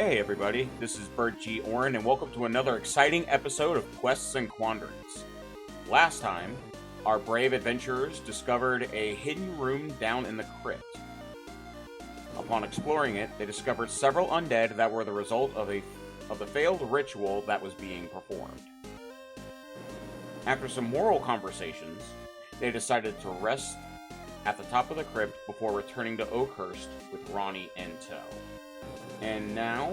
Hey everybody, this is Bert G, Orin, and welcome to another exciting episode of Quests and Quandaries. Last time, our brave adventurers discovered a hidden room down in the crypt. Upon exploring it, they discovered several undead that were the result of the failed ritual that was being performed. After some moral conversations, they decided to rest at the top of the crypt before returning to Oakhurst with Ronnie in tow. And now,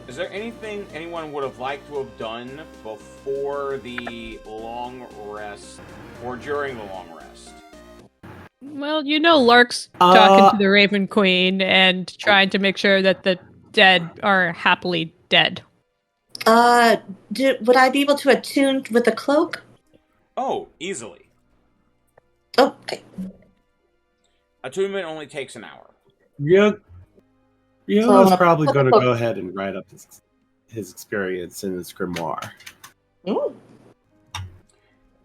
is there anything anyone would have liked to have done before the long rest or during the long rest? Well, Lark's talking to the Raven Queen and trying to make sure that the dead are happily dead. Would I be able to attune with the cloak? Oh, easily. Oh, okay. Attunement only takes an hour. Ryoga's probably going to go ahead and write up his experience in his grimoire. Ooh.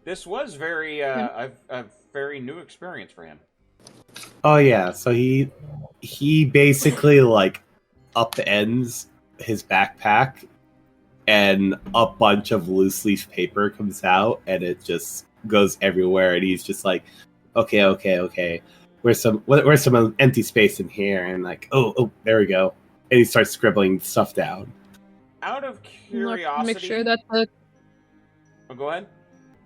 This was a very new experience for him. Oh yeah, so he basically upends his backpack, and a bunch of loose leaf paper comes out, and it just goes everywhere, and he's just like, okay. Where's some empty space in here? And oh, there we go. And he starts scribbling stuff down. Out of curiosity, make sure that the oh, go ahead.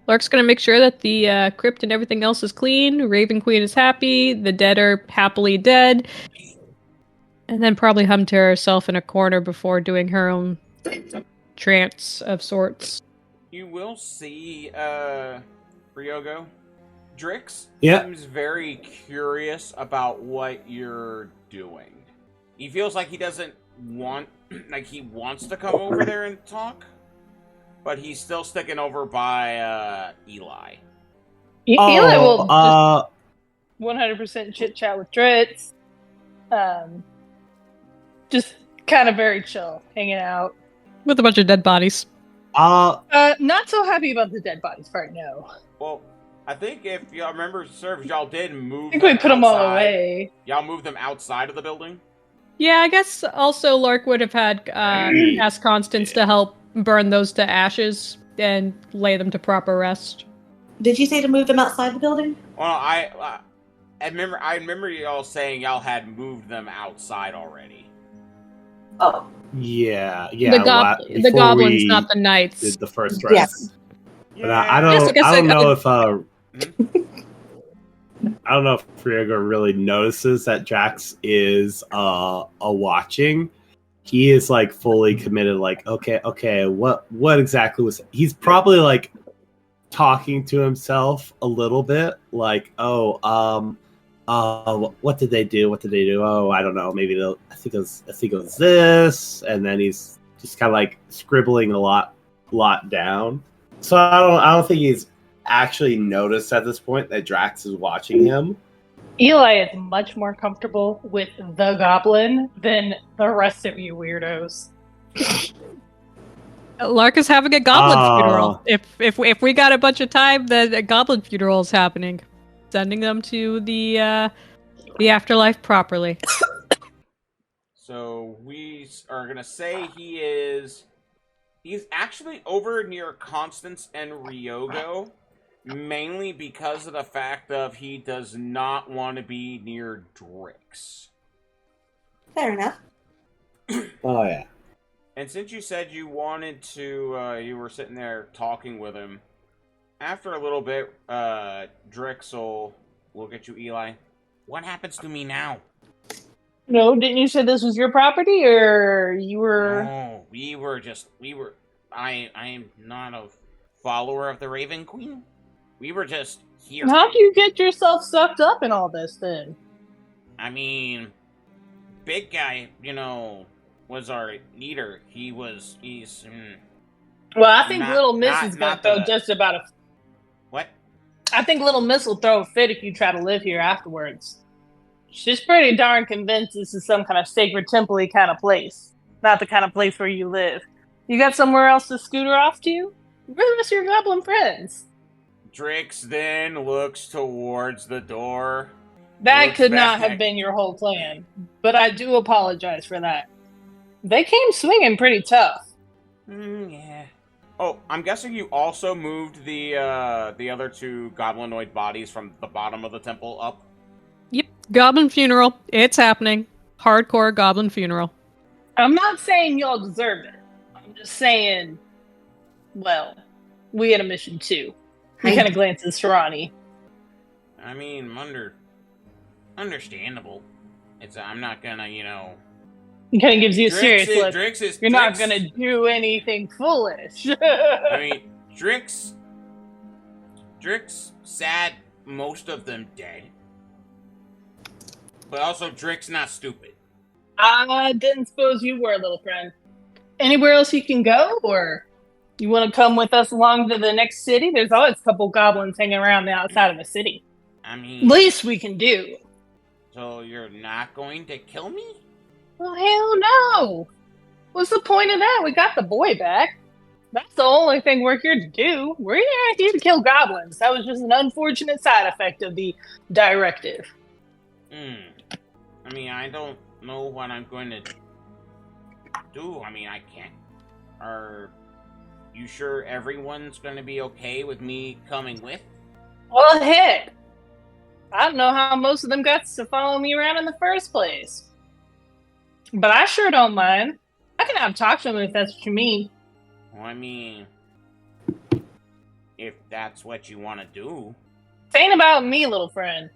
Lark's gonna make sure that the crypt and everything else is clean. Raven Queen is happy. The dead are happily dead. And then probably hum to herself in a corner before doing her own trance of sorts. You will see, Ryoga. Drix Yeah. seems very curious about what you're doing. He feels like he doesn't want, he wants to come over there and talk, but he's still sticking over by, Eli. Eli will just 100% chit chat with Dritz. Just kind of very chill, hanging out. With a bunch of dead bodies. Not so happy about the dead bodies right now. Well, I think if y'all remember, serves, y'all did move. I think we put them all outside. away. Y'all moved them outside of the building? Yeah, I guess also Lark would have had asked Constance to help burn those to ashes and lay them to proper rest. Did you say to move them outside the building? Well, I remember y'all saying y'all had moved them outside already. Oh. Yeah. The goblins, not the knights. Did the first rest. Yes. But I don't know if I don't know if Ryoga really notices that Jax is a watching. He is fully committed. Okay. What exactly was? He's probably talking to himself a little bit. What did they do? Oh, I don't know. Maybe I think it was this, and then he's just kind of scribbling a lot down. So I don't think he's actually noticed at this point that Drax is watching him. Eli is much more comfortable with the goblin than the rest of you weirdos. Lark is having a goblin funeral. If we got a bunch of time, then a goblin funeral is happening. Sending them to the afterlife properly. So we are gonna say he's actually over near Constance and Ryoga, mainly because of the fact of he does not want to be near Drix. Fair enough. Oh yeah. And since you said you wanted to, you were sitting there talking with him, after a little bit, Drix will look at you, Eli. What happens to me now? No, didn't you say this was your property, or you were... No, I am not a follower of the Raven Queen. We were just here. How do you get yourself sucked up in all this, then? I mean, big guy, was our leader. He's... Well, I think Little Miss is going to throw just about a... What? I think Little Miss will throw a fit if you try to live here afterwards. She's pretty darn convinced this is some kind of sacred temple-y kind of place. Not the kind of place where you live. You got somewhere else to scooter off to? Where the rest of your goblin friends? Drix then looks towards the door. That could not have been your whole plan, but I do apologize for that. They came swinging pretty tough. Yeah. Oh, I'm guessing you also moved the other two goblinoid bodies from the bottom of the temple up? Yep, goblin funeral. It's happening. Hardcore goblin funeral. I'm not saying y'all deserve it. I'm just saying, well, we had a mission too. He kind of glances to Ronnie. I mean, understandable. I'm not gonna, He kind of gives you a serious look. You're not gonna do anything foolish. I mean, Drix, sad, most of them dead. But also, Drix not stupid. I didn't suppose you were, little friend. Anywhere else you can go, or you want to come with us along to the next city? There's always a couple goblins hanging around the outside of the city. I mean, least we can do. So you're not going to kill me? Well, hell no. What's the point of that? We got the boy back. That's the only thing we're here to do. We're here to kill goblins. That was just an unfortunate side effect of the directive. I mean, I don't know what I'm going to do. I mean, I can't. Are you sure everyone's going to be okay with me coming with? Well, heck. I don't know how most of them got to follow me around in the first place. But I sure don't mind. I can have talk to them if that's what you mean. Well, I mean, if that's what you want to do. It ain't about me, little friend.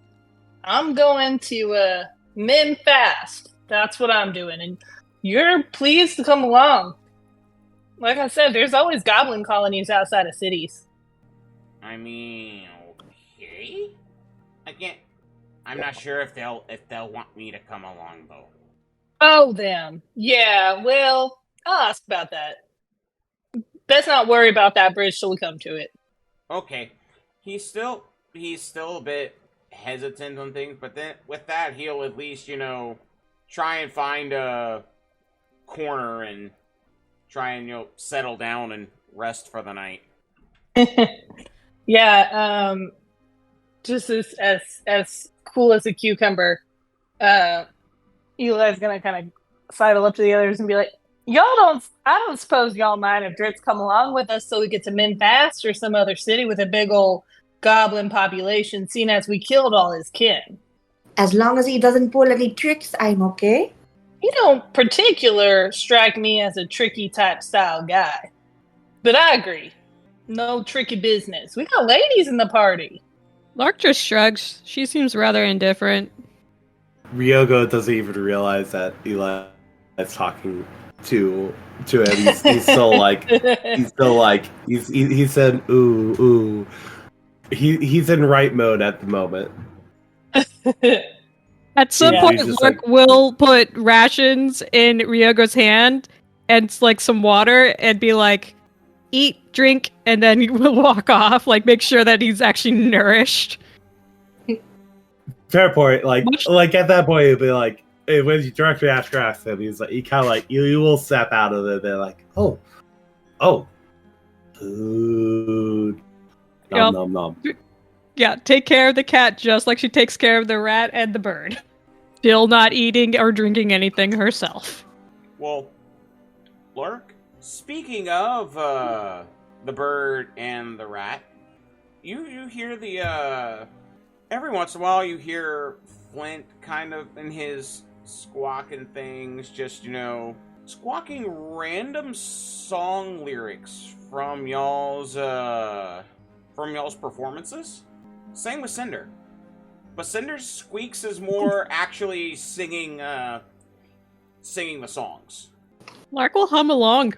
I'm going to mend fast. That's what I'm doing. And you're pleased to come along. Like I said, there's always goblin colonies outside of cities. I mean, okay. Again, I'm not sure if they'll want me to come along though. Oh, them. Yeah, well, I'll ask about that. Let's not worry about that bridge till we come to it. Okay. He's still a bit hesitant on things, but then with that he'll at least, try and find a corner and try and, settle down and rest for the night. Yeah, just as cool as a cucumber, Eli's gonna kind of sidle up to the others and be like, I don't suppose y'all mind if Dritz come along with us so we get to Minfast or some other city with a big old goblin population, seeing as we killed all his kin. As long as he doesn't pull any tricks, I'm okay. He don't particular strike me as a tricky type style guy. But I agree. No tricky business. We got ladies in the party. Lark just shrugs. She seems rather indifferent. Ryogo doesn't even realize that Eli is talking to him. He's still like, he said, ooh. He's in right mode at the moment. At some point, Lark will put rations in Ryogo's hand and some water and be like, eat, drink, and then he will walk off. Make sure that he's actually nourished. Fair point. Like at that point, it'd be like, when you directly ask him, he's like, he kind of you will step out of it. They're like, oh, food. Nom. Yeah, take care of the cat just like she takes care of the rat and the bird. Still not eating or drinking anything herself. Well, Lark, speaking of the bird and the rat, you hear the every once in a while you hear Flint kind of in his squawking things, just squawking random song lyrics from y'all's performances. Same with Cinder. But Cinder's squeaks is more actually singing the songs. Lark will hum along,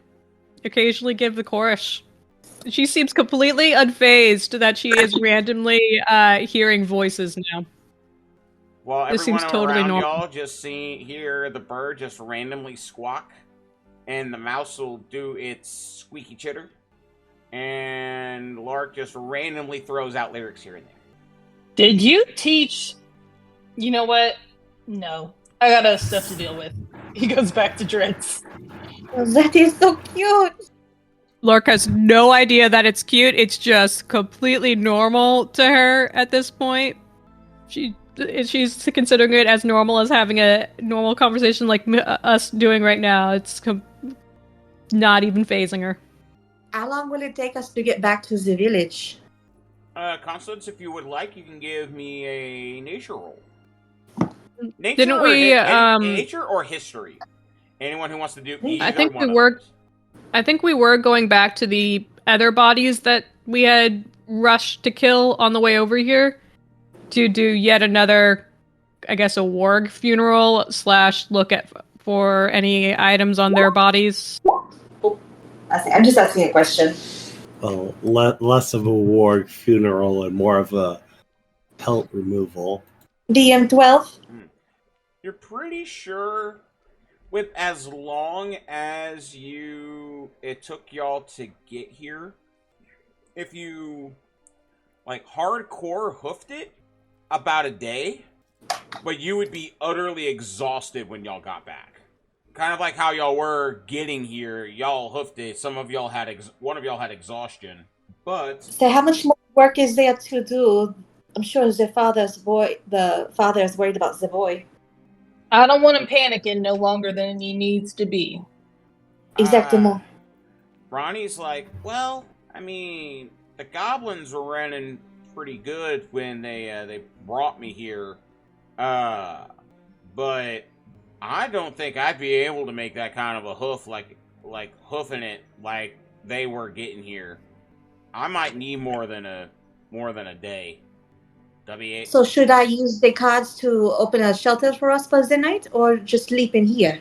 occasionally give the chorus. She seems completely unfazed that she is randomly hearing voices now. Well, this everyone seems totally around normal. y'all just hear the bird just randomly squawk, and the mouse will do its squeaky chitter, and Lark just randomly throws out lyrics here and there. Did you teach... You know what? No. I got other stuff to deal with. He goes back to Dritz. Oh, that is so cute. Lark has no idea that it's cute. It's just completely normal to her at this point. She she's considering it as normal as having a normal conversation like us doing right now. It's not even phasing her. How long will it take us to get back to the village? Constance, if you would like, you can give me a nature roll. Nature Didn't or we? Nature or history? Anyone who wants to do either I think one we of were. those. I think we were going back to the other bodies that we had rushed to kill on the way over here to do yet another, I guess, a warg funeral / look at for any items on their bodies. I'm just asking a question. Well, less of a warg funeral and more of a pelt removal. DM12? You're pretty sure with as long as it took y'all to get here, if you like hardcore hoofed it, about a day, but you would be utterly exhausted when y'all got back. Kind of like how y'all were getting here, y'all hoofed it. Some of y'all had one of y'all had exhaustion, but So how much more work is there to do? I'm sure the father is worried about the boy. I don't want him panicking no longer than he needs to be. Exactement. Ronnie's like, well, I mean, the goblins were running pretty good when they brought me here, but I don't think I'd be able to make that kind of a hoof like hoofing it like they were getting here. I might need more than a day. W8. So should I use the cards to open a shelter for us for the night, or just sleep in here?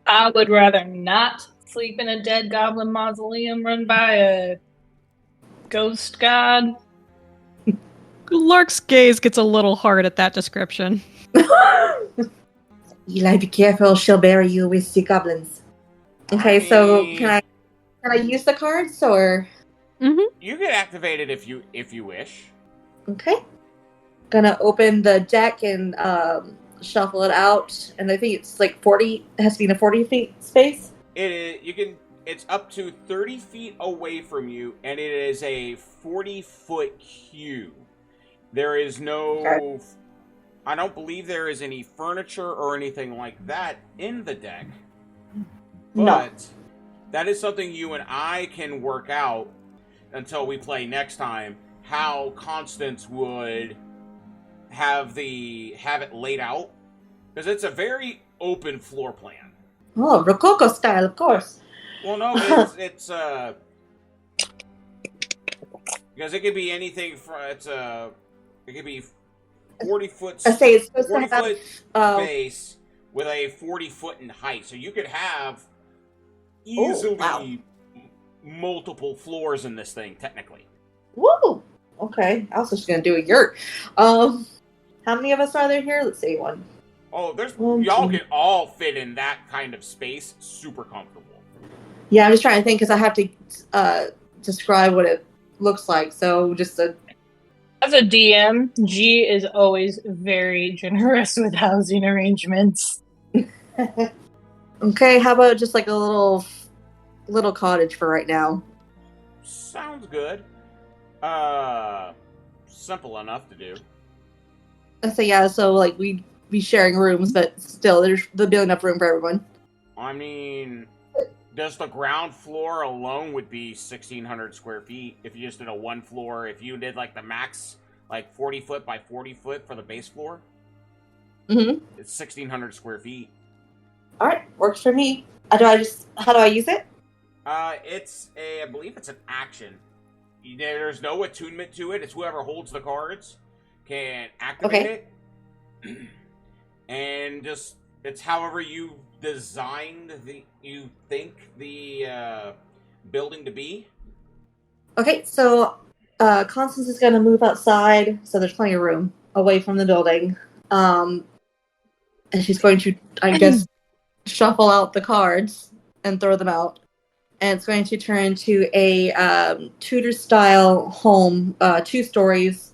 I would rather not sleep in a dead goblin mausoleum run by a ghost god. Lark's gaze gets a little hard at that description. Eli, be careful, she'll bury you with the goblins. Okay, so can I use the cards, or? Mm-hmm. You can activate it if you wish. Okay. Gonna open the deck and shuffle it out, and I think it's like 40. It has to be in a 40 feet space. It's up to 30 feet away from you, and it is a 40-foot cube. There is no... Okay. I don't believe there is any furniture or anything like that in the deck. But No. that is something you and I can work out until we play next time, how Constance would have it laid out. Because it's a very open floor plan. Oh, Rococo style, of course. Well, no, it's because it could be anything from it could be 40 foot. I say it's supposed 40 to have foot base with a 40 foot in height, so you could have easily multiple floors in this thing technically. Woo! Okay, I was just gonna do a yurt. How many of us are there here? Let's see, one. Oh, One, y'all two. can all fit in that kind of space, super comfortable. Yeah, I'm just trying to think because I have to describe what it looks like. So just a. As a DM, G is always very generous with housing arrangements. Okay, how about just like a little cottage for right now? Sounds good. Simple enough to do. So yeah, so like we'd be sharing rooms, but still there'll be enough room for everyone. I mean, just the ground floor alone would be 1,600 square feet if you just did a one floor. If you did like the max, like 40 foot by 40 foot for the base floor, Mm-hmm. it's 1,600 square feet. All right, works for me. How do I use it? I believe it's an action. There's no attunement to it. It's whoever holds the cards can activate it. And just, it's however you designed you think the building to be. Okay, so Constance is going to move outside, so there's plenty of room away from the building. And she's going to, I guess, shuffle out the cards and throw them out. And it's going to turn into a Tudor-style home, 2 stories,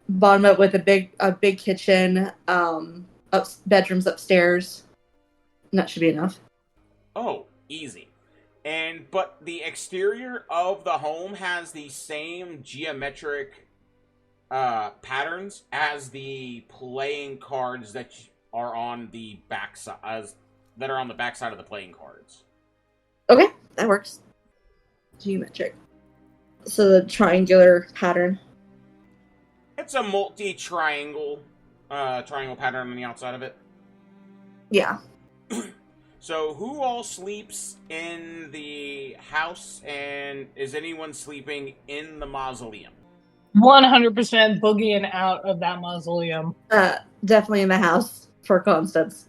bottom up with a big kitchen, bedrooms upstairs. And that should be enough. Oh, easy. But the exterior of the home has the same geometric patterns as the playing cards that are on the backside, that are on the backside of the playing cards. Okay, that works. Geometric. So the triangular pattern. It's a multi-triangle pattern on the outside of it. Yeah. So who all sleeps in the house, and is anyone sleeping in the mausoleum? 100% boogieing out of that mausoleum. Definitely in the house for Constance.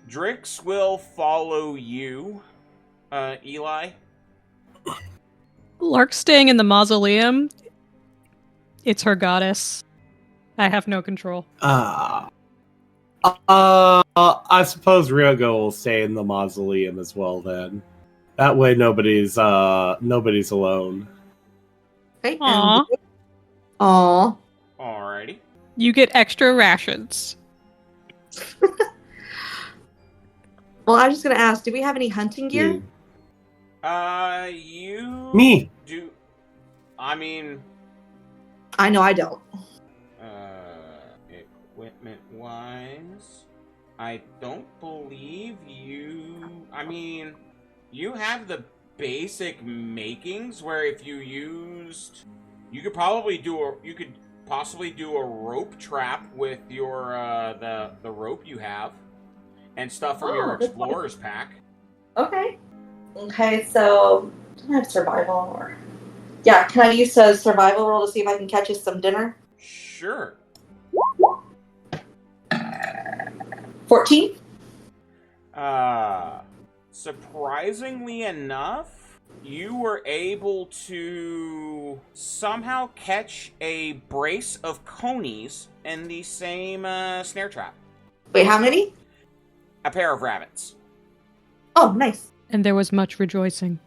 Drix will follow you, Eli. Lark's staying in the mausoleum. It's her goddess. I have no control. I suppose Ryogo will stay in the mausoleum as well then. That way nobody's alone. Okay. Aw. Aw. Alrighty. You get extra rations. Well, I was just gonna ask, do we have any hunting gear? You Me. do. I mean, I know I don't. equipment-wise, I don't believe you. I mean, you have the basic makings where if you used, you could possibly do a rope trap with your the rope you have and stuff from your that's explorer's pack. Okay. Okay, so do I have survival or? Yeah, can I use a survival roll to see if I can catch us some dinner? Sure. 14. Surprisingly enough, you were able to somehow catch a brace of conies in the same snare trap. Wait, how many? A pair of rabbits. Oh, nice. And there was much rejoicing.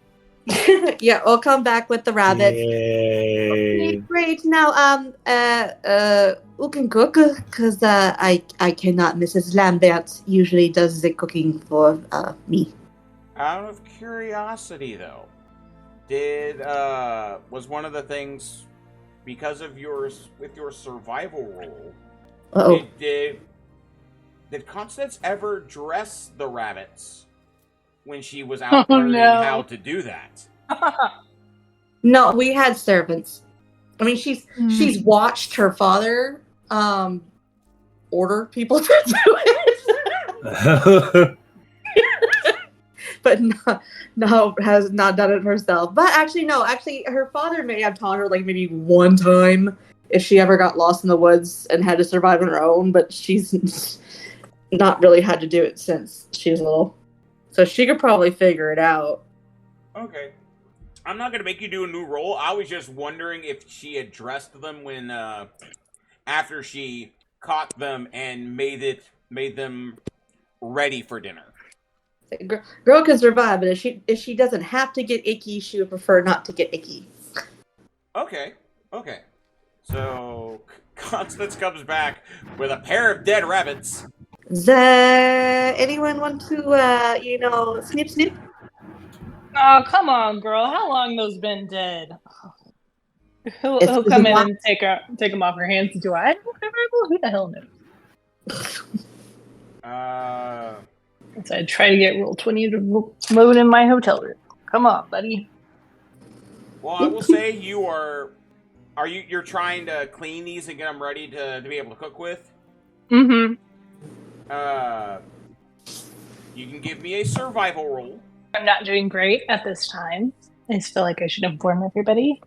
Yeah, we'll come back with the rabbits. Yay. Great. Now, who can cook? Because I cannot. Mrs. Lambert usually does the cooking for me. Out of curiosity, though, was one of the things, because of with your survival roll, Uh-oh. did Constance ever dress the rabbits when she was out learning how to do that? No, we had servants. I mean, she's watched her father order people to do it, but has not done it herself. But actually, no. Actually, her father may have taught her like maybe one time if she ever got lost in the woods and had to survive on her own. But she's not really had to do it since she was little, so she could probably figure it out. Okay. I'm not going to make you do a new roll. I was just wondering if she had dressed them when, after she caught them and made them ready for dinner. Girl can survive, but if she doesn't have to get icky, she would prefer not to get icky. Okay. So, Constance comes back with a pair of dead rabbits. Does anyone want to, snip snip? Oh, come on, girl. How long those been dead? He'll come in and take them off her hands. Do I? Who the hell knows? So I try to get roll 20 to load in my hotel room. Come on, buddy. Well, I will say you're trying to clean these and get them ready to be able to cook with? Mm-hmm. You can give me a survival roll. I'm not doing great at this time. I just feel like I should inform everybody.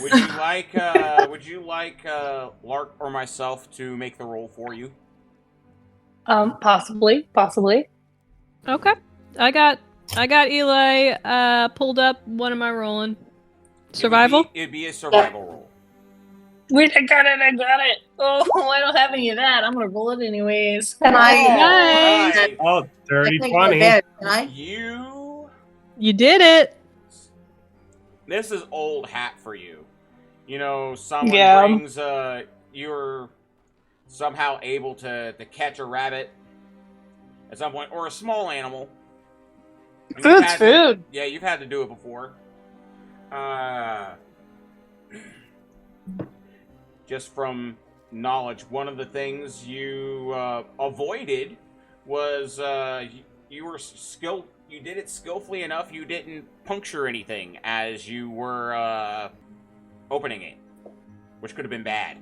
Would you like Lark or myself to make the roll for you? Possibly. Okay. I got Eli pulled up. What am I rolling? Survival? It'd be a survival roll. Wait, I got it. Oh, I don't have any of that. I'm gonna roll it anyways. Can I? Nice. Oh, dirty I think 20. Can I? You did it. This is old hat for you. Someone brings you're somehow able to catch a rabbit at some point, or a small animal. Food's food. You've had to do just from knowledge, one of the things you avoided was you did it skillfully enough. You didn't puncture anything as you were opening it, which could have been bad.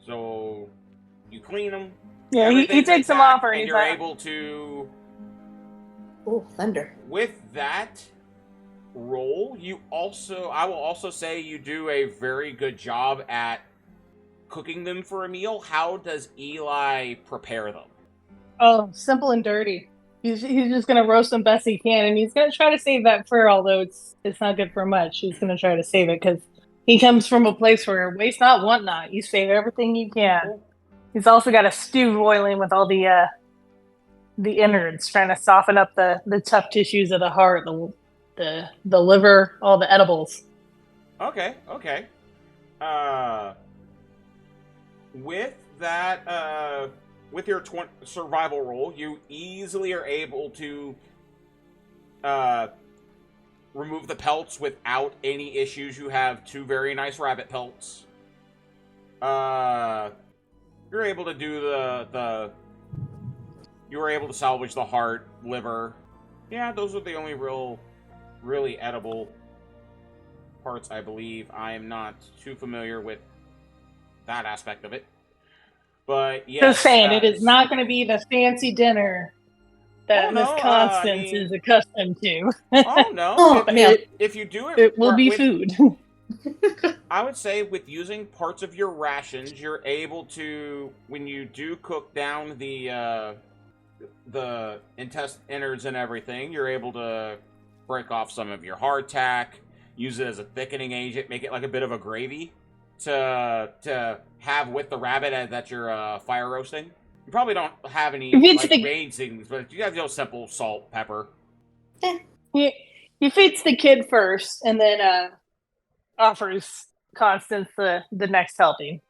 So you clean them. Yeah, he takes them off, and you're able to. Oh, thunder! With that roll, I will also say you do a very good job at cooking them for a meal. How does Eli prepare them? Oh, simple and dirty. He's just gonna roast them best he can, and he's gonna try to save that fur. Although it's not good for much, he's gonna try to save it because he comes from a place where waste not, want not. You save everything you can. He's also got a stew boiling with all the innards, trying to soften up the tough tissues of the heart, the liver, all the edibles. Okay. With that, with your survival roll, you easily are able to remove the pelts without any issues. You have 2 very nice rabbit pelts. You're able to do you were able to salvage the heart, liver. Yeah, those are the only really edible parts, I believe. I am not too familiar with that aspect of it. But yes. Just saying, it is not going to be the fancy dinner that Miss Constance is accustomed to. Oh, no. If you do it will be food. I would say with using parts of your rations, you're able to, when you do cook down the innards and everything, you're able to break off some of your hardtack, use it as a thickening agent, make it like a bit of a gravy to have with the rabbit that you're fire roasting. You probably don't have any main things, but you have simple salt, pepper. He feeds the kid first, and then offers Constance the next helping.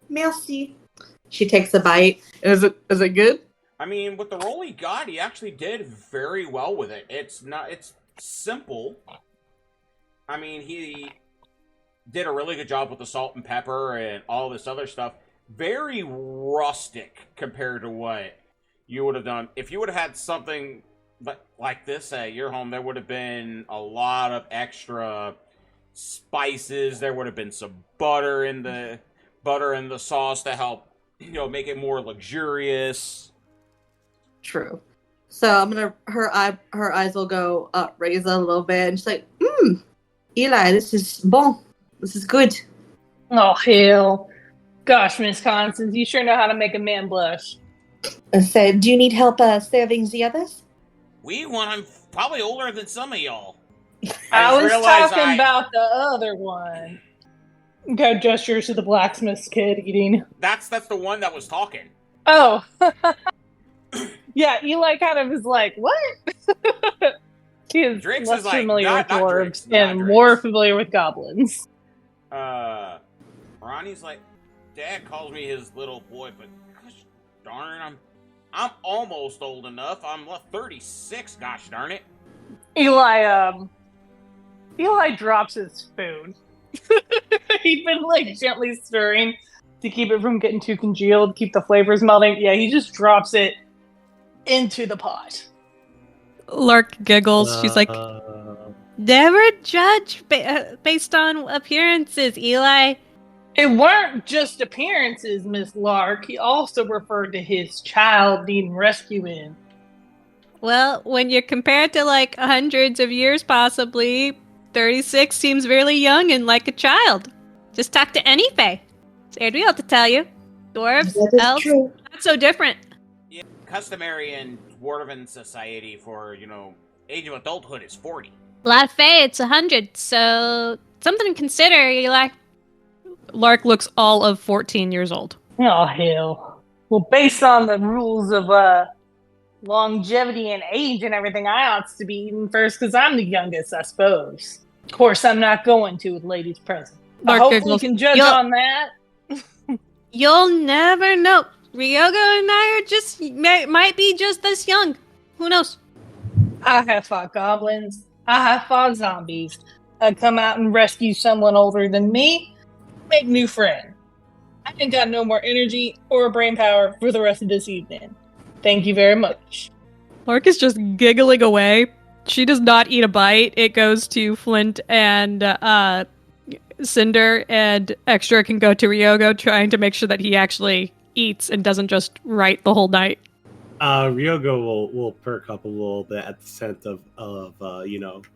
Merci. She takes a bite. Is it good? I mean, with the roll he got, he actually did very well with it. It's simple. I mean, he did a really good job with the salt and pepper and all this other stuff. Very rustic compared to what you would have done. If you would have had something like this at your home, there would have been a lot of extra spices. There would have been some butter in the sauce to help, make it more luxurious. True. So I'm gonna her eyes will go raise a little bit, and she's like, Eli, this is bon. This is good. Oh hell, gosh, Miss Constance, you sure know how to make a man blush. I said, do you need help serving the others? I'm probably older than some of y'all. I was talking about the other one. Go gestures to the blacksmith's kid eating. That's the one that was talking. Oh. Yeah, Eli kind of is like, what? He is Drix less is like, familiar not with dwarves and Drix. more familiar with goblins. Ronnie's like, Dad calls me his little boy, but gosh darn, I'm almost old enough. I'm 36, gosh darn it. Eli drops his spoon. He'd been gently stirring to keep it from getting too congealed, keep the flavors melting. Yeah, he just drops it into the pot. Lark giggles. She's like, never judge based on appearances, Eli. It weren't just appearances, Miss Lark. He also referred to his child needing rescuing. Well, when you're compared to hundreds of years possibly, 36 seems really young and like a child. Just talk to any fae. Scared we ought to tell you. Dwarves, elves, not so different. Yeah, customary in dwarven society for, age of adulthood is 40. A lot of fae, it's 100, so something to consider, Eli. Lark looks all of 14 years old. Oh, hell. Well, based on the rules of longevity and age and everything, I ought to be eating first because I'm the youngest, I suppose. Of course, I'm not going to with ladies present. I hope we can judge on that. You'll never know. Ryoga and I might be just this young. Who knows? I have fought goblins. I have fought zombies. I come out and rescue someone older than me. Make new friends. I ain't got no more energy or brain power for the rest of this evening. Thank you very much. Lark is just giggling away. She does not eat a bite. It goes to Flint and Cinder, and Extra can go to Ryogo, trying to make sure that he actually eats and doesn't just write the whole night. Ryogo will perk up a little bit at the scent of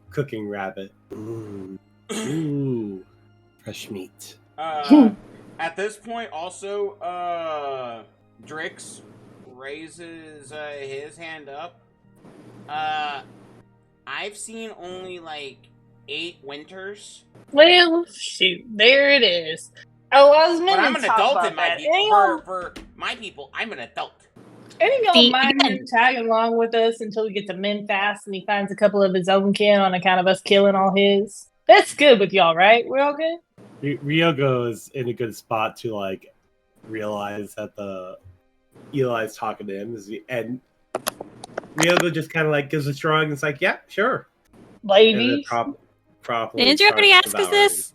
cooking rabbit. Ooh, fresh meat. At this point, also, Drix raises his hand up. I've seen only like 8 winters. Well, shoot, there it is. Oh, I was meant But I'm to an talk adult about in my that. people. For my people, I'm an adult. Any y'all See, mind again. tagging along with us until we get to Minfast and he finds a couple of his own kin on account of us killing all his? That's good with y'all, right? We're all good? Ryogo is in a good spot to like realize that the Eli's talking to him, and Ryogo just kind of like gives a shrug and it's like, yeah, sure. Ladies? Properly. Didn't you already ask us this?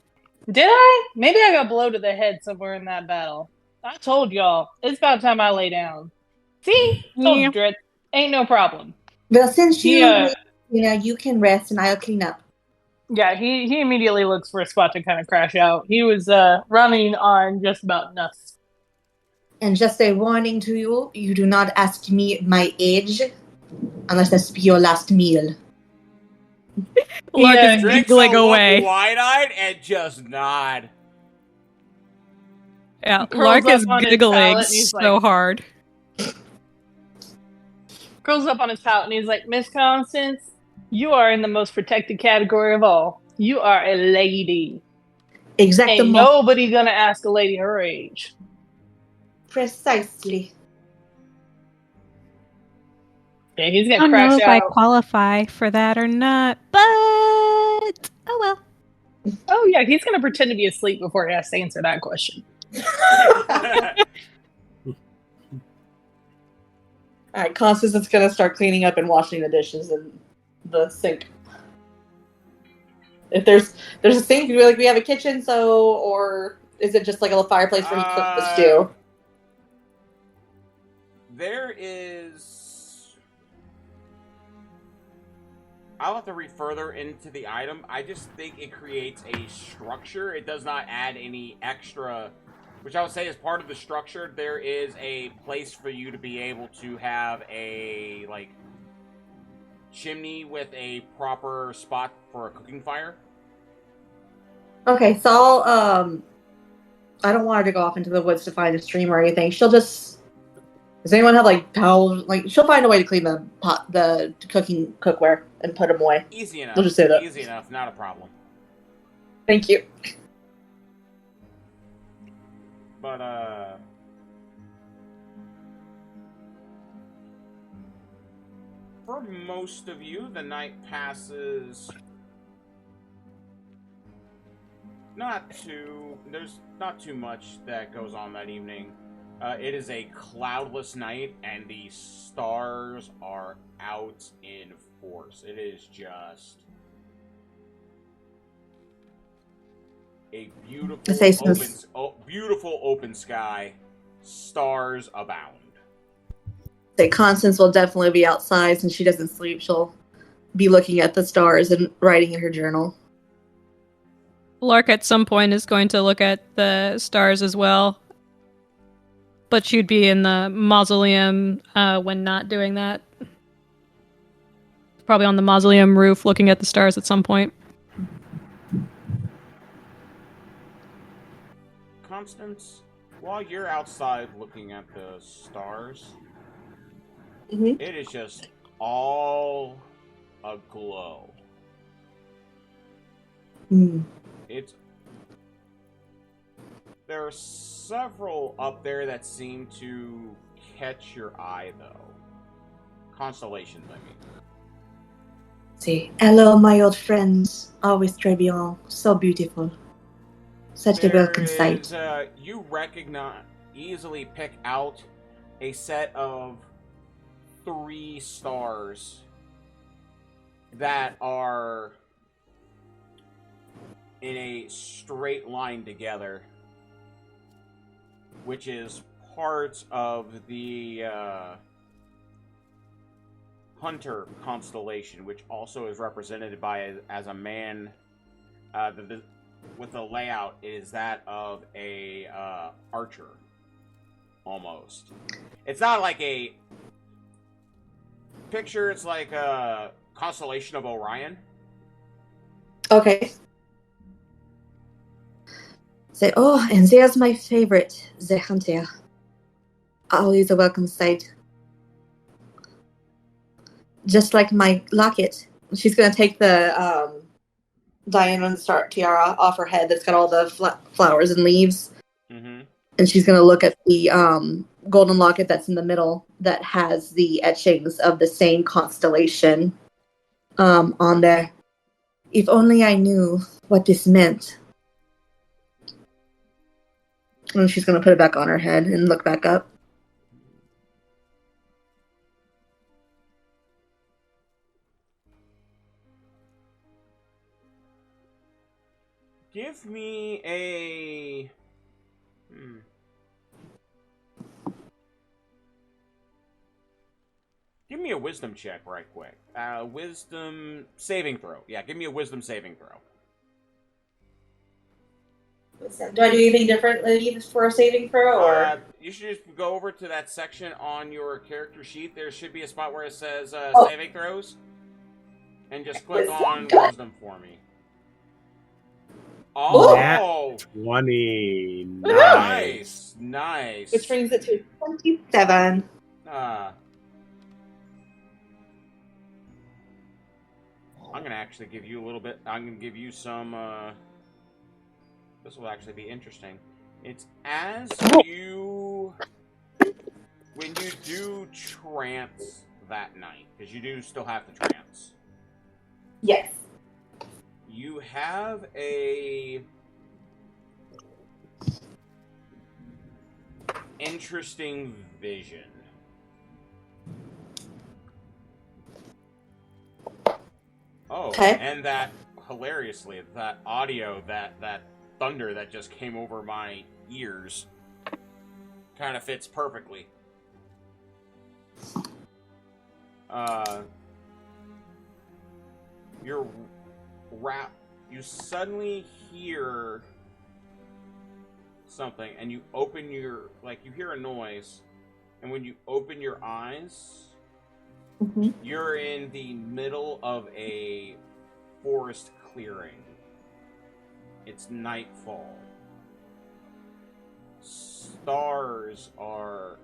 Did I? Maybe I got blown to the head somewhere in that battle. I told y'all, it's about time I lay down. See? Told you, Drit. Ain't no problem. Well, since Yeah. you can rest and I'll clean up. Yeah, he immediately looks for a spot to kind of crash out. He was running on just about nothing. And just a warning to you, you do not ask me my age unless this be your last meal. Lark Yeah, is Drix giggling will away. look wide-eyed and just nod. Yeah, Curls Lark up is on his giggling pallet and he's so like- hard. Curls up on his pouch and he's like, Miss Constance, you are in the most protected category of all. You are a lady. Exactly. Ain't nobody gonna ask a lady her age. Precisely. Yeah, he's I gonna don't know crash if I out. qualify for that or not, but oh well. Oh yeah, he's gonna pretend to be asleep before he has to answer that question. Alright, Constance is gonna start cleaning up and washing the dishes in the sink. If there's a sink, we have a kitchen, or is it just like a fireplace where he cooked the stew? There is. I'll have to read further into the item. I just think it creates a structure. It does not add any extra, which I would say is part of the structure. There is a place for you to be able to have a like chimney with a proper spot for a cooking fire. Okay, so I don't want her to go off into the woods to find a stream or anything. She'll just. Does anyone have like towels? Like she'll find a way to clean the cookware and put them away. Easy enough. We'll just say that. Easy enough. Not a problem. Thank you. But for most of you, the night passes there's not too much that goes on that evening. It is a cloudless night, and the stars are out in force. It is just a beautiful open sky. Stars abound. Say Constance will definitely be outside since she doesn't sleep. She'll be looking at the stars and writing in her journal. Lark at some point is going to look at the stars as well. But she'd be in the mausoleum when not doing that. Probably on the mausoleum roof looking at the stars at some point. Constance, while you're outside looking at the stars, Mm-hmm. it is just all aglow. Mm. There are several up there that seem to catch your eye, though. Constellations, I mean. See, hello, my old friends. Always très bien. So beautiful. Such a welcome sight. You easily pick out a set of 3 stars that are in a straight line together. which is part of the Hunter constellation, which also is represented by as a man. With the layout is that of a archer, almost. It's not like a picture. It's like a constellation of Orion. Okay. Say, oh, and there's my favorite, the hunter. Always a welcome sight. Just like my locket. She's going to take the Diamond Star tiara off her head that's got all the flowers and leaves. Mm-hmm. And she's going to look at the golden locket that's in the middle that has the etchings of the same constellation on there. If only I knew what this meant. And she's going to put it back on her head and look back up. Give me a... Give me a wisdom check right quick. Wisdom saving throw. Yeah, give me a wisdom saving throw. Do I do anything differently for a saving throw? Or you should just go over to that section on your character sheet. There should be a spot where it says saving throws. And just click on wisdom for me. Oh! 20. Nice. Nice. Which brings it to 27. I'm going to actually give you a little bit. I'm going to give you some. This will actually be interesting. It's as you. When you do trance that night, because you do still have the trance. Yes. You have a interesting vision. Oh, okay. And that, hilariously, that audio, that thunder that just came over my ears kind of fits perfectly. You suddenly hear something, and you open you hear a noise, and when you open your eyes, you're in the middle of a forest clearing. It's nightfall. Stars are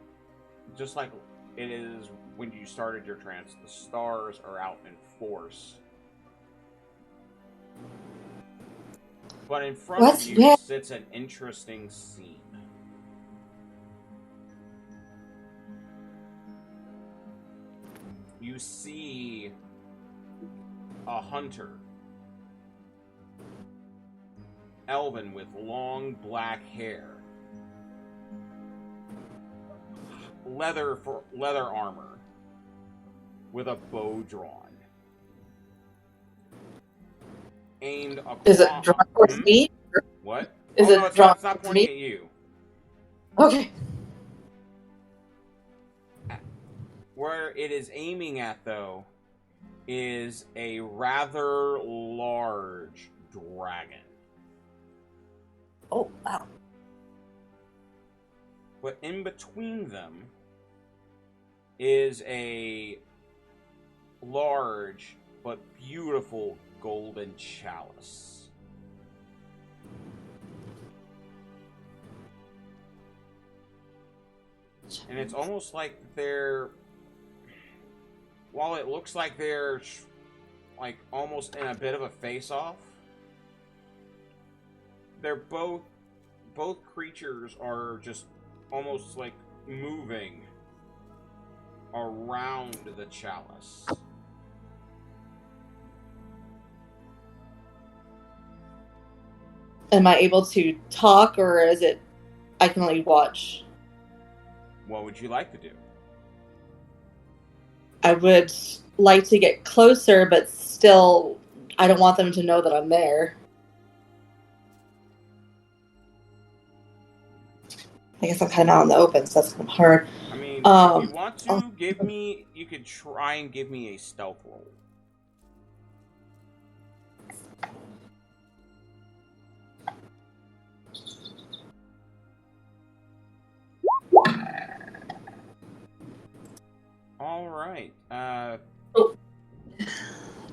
just like it is when you started your trance. The stars are out in force. But in front of you sits an interesting scene. You see a hunter, elven with long black hair, leather armor, with a bow drawn. Aimed across. Is it drawn towards me? What? Is no, it drawn it's not towards pointing me? at you. Okay. Where it is aiming at, though, is a rather large dragon. Oh, wow. But in between them is a large but beautiful golden chalice. And it's almost like while it looks like they're like almost in a bit of a face-off, they're both creatures are just almost like moving around the chalice. Am I able to talk, or is it I can only watch? What would you like to do? I would like to get closer, but still, I don't want them to know that I'm there. I guess I'm kind of out in the open, so that's kind of hard. I mean, if you want to give me, you could try and give me a stealth roll. All right.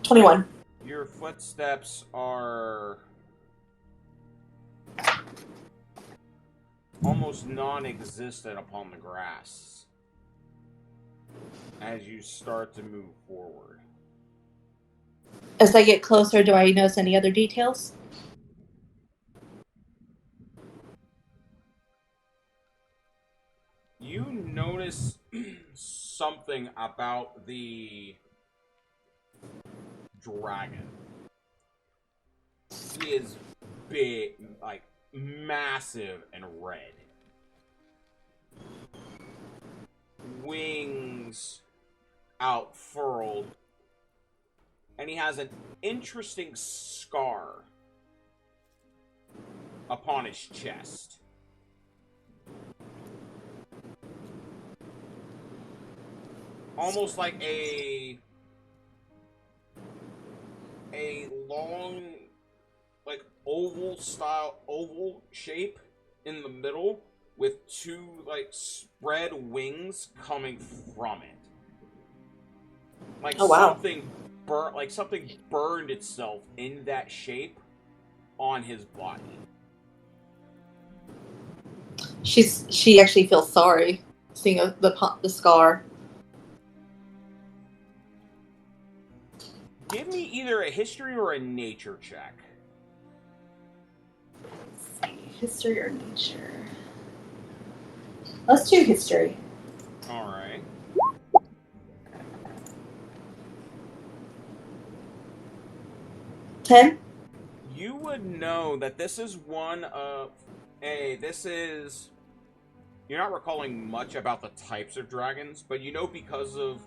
21. Your footsteps are almost non-existent upon the grass as you start to move forward. As I get closer, do I notice any other details? You notice something about the dragon. He is big, like massive and red. Wings outfurled. And he has an interesting scar upon his chest. Almost like a long, like oval shape in the middle with two like spread wings coming from it. Like something burned itself in that shape on his body. She actually feels sorry seeing the scar. Give me either a history or a nature check. Let's see, history or nature? Let's do history. All right. $10. You would know that this is you're not recalling much about the types of dragons, but you know because of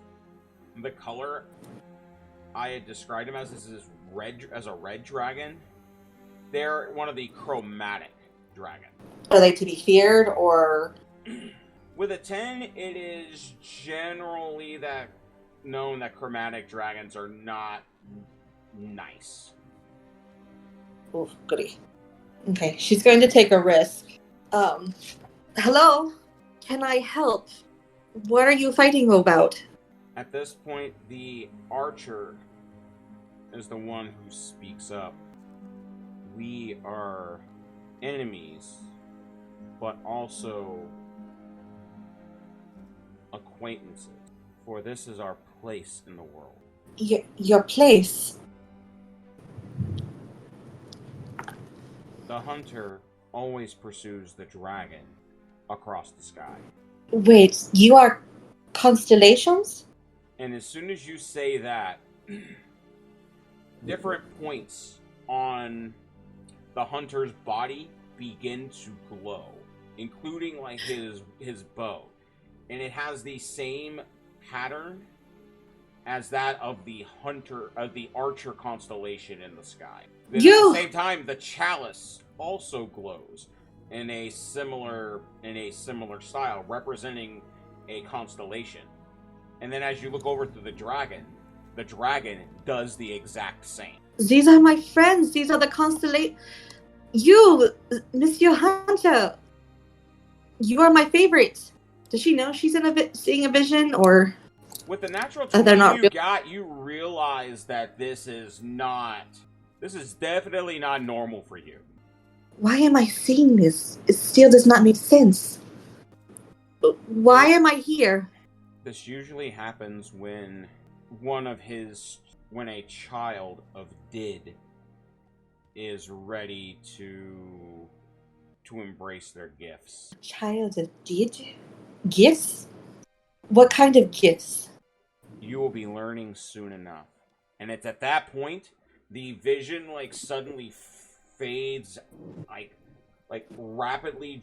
the color I had described him as a red dragon. They're one of the chromatic dragons. Are they to be feared, or? With a 10, it is generally known that chromatic dragons are not nice. Oh, goody. Okay, she's going to take a risk. Hello? Can I help? What are you fighting about? At this point, the archer is the one who speaks up. We are enemies, but also acquaintances, for this is our place in the world. Your place? The hunter always pursues the dragon across the sky. Wait, you are constellations? And as soon as you say that, different points on the hunter's body begin to glow, including like his bow. And it has the same pattern as that of the archer constellation in the sky. Then at the same time, the chalice also glows in a similar style, representing a constellation. And then as you look over to the dragon does the exact same. These are my friends. These are the constellation. You, Monsieur Hunter. You are my favorite. Does she know she's seeing a vision, or? With the natural 20 you realize that this is definitely not normal for you. Why am I seeing this? It still does not make sense. Why am I here? This usually happens when a child of Did is ready to embrace their gifts. Child of Did? Gifts? What kind of gifts? You will be learning soon enough. And it's at that point the vision suddenly fades, rapidly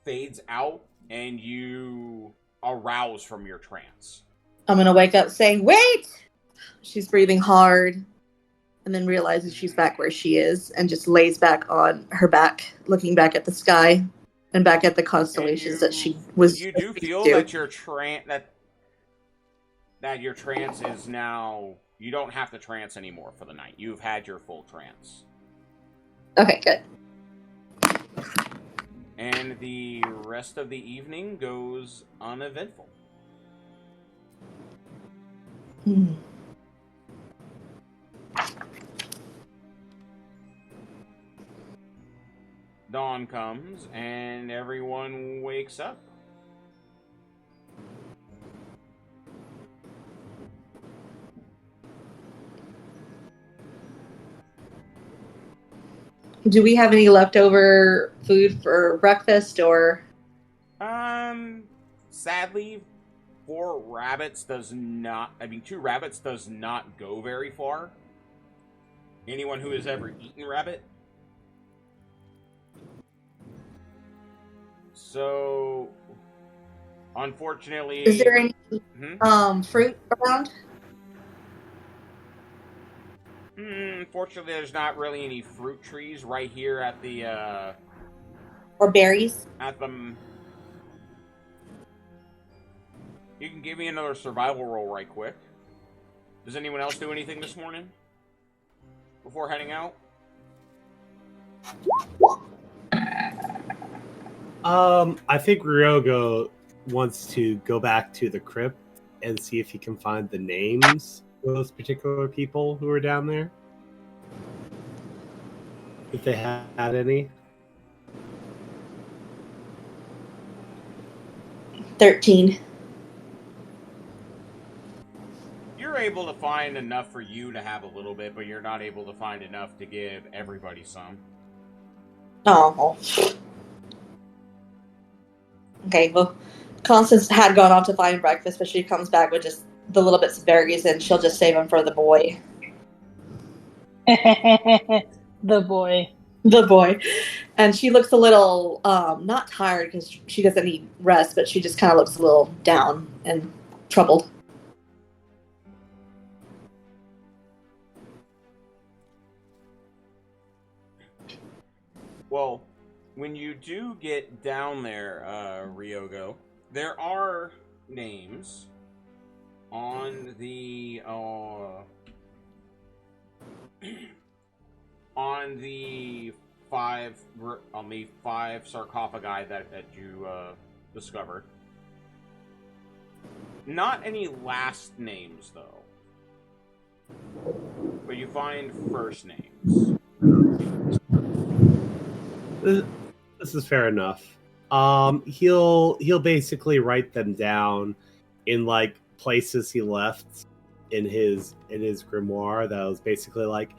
fades out, and you arouse from your trance. I'm gonna wake up saying, "Wait!" She's breathing hard, and then realizes she's back where she is, and just lays back on her back, looking back at the sky. and back at the constellations that she was. You do feel to. that your trance is now. You don't have to trance anymore for the night. You've had your full trance. Okay, good. And the rest of the evening goes uneventful. Dawn comes and everyone wakes up. Do we have any leftover food for breakfast or? Sadly, 2 rabbits does not go very far. Anyone who has ever eaten rabbit. So, unfortunately... Is there any fruit around? Unfortunately, there's not really any fruit trees right here at the, Or berries? At the... You can give me another survival roll right quick. Does anyone else do anything this morning? Before heading out? I think Ryogo wants to go back to the crypt and see if he can find the names of those particular people who were down there. If they had any. 13. You're able to find enough for you to have a little bit, but you're not able to find enough to give everybody some. Oh. Okay, well, Constance had gone off to find breakfast, but she comes back with just the little bits of berries, and she'll just save them for the boy. The boy. The boy. And she looks a little, not tired because she doesn't need rest, but she just kind of looks a little down and troubled. Well, when you do get down there, Ryogo, there are names on the on the five sarcophagi that you discovered. Not any last names though, but you find first names. This is fair enough. He'll basically write them down in like places he left in his grimoire. That was basically like,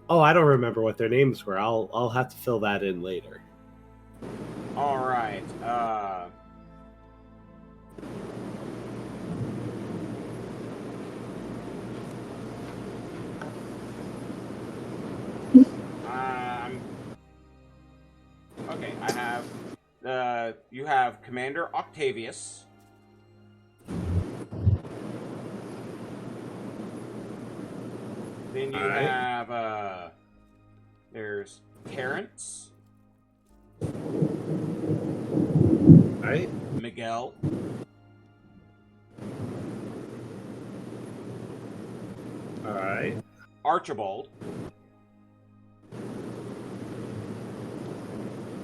oh, I don't remember what their names were. I'll have to fill that in later. All right. Okay, I have you have Commander Octavius. Then you have there's Terrence. Right? Miguel. All right. Archibald.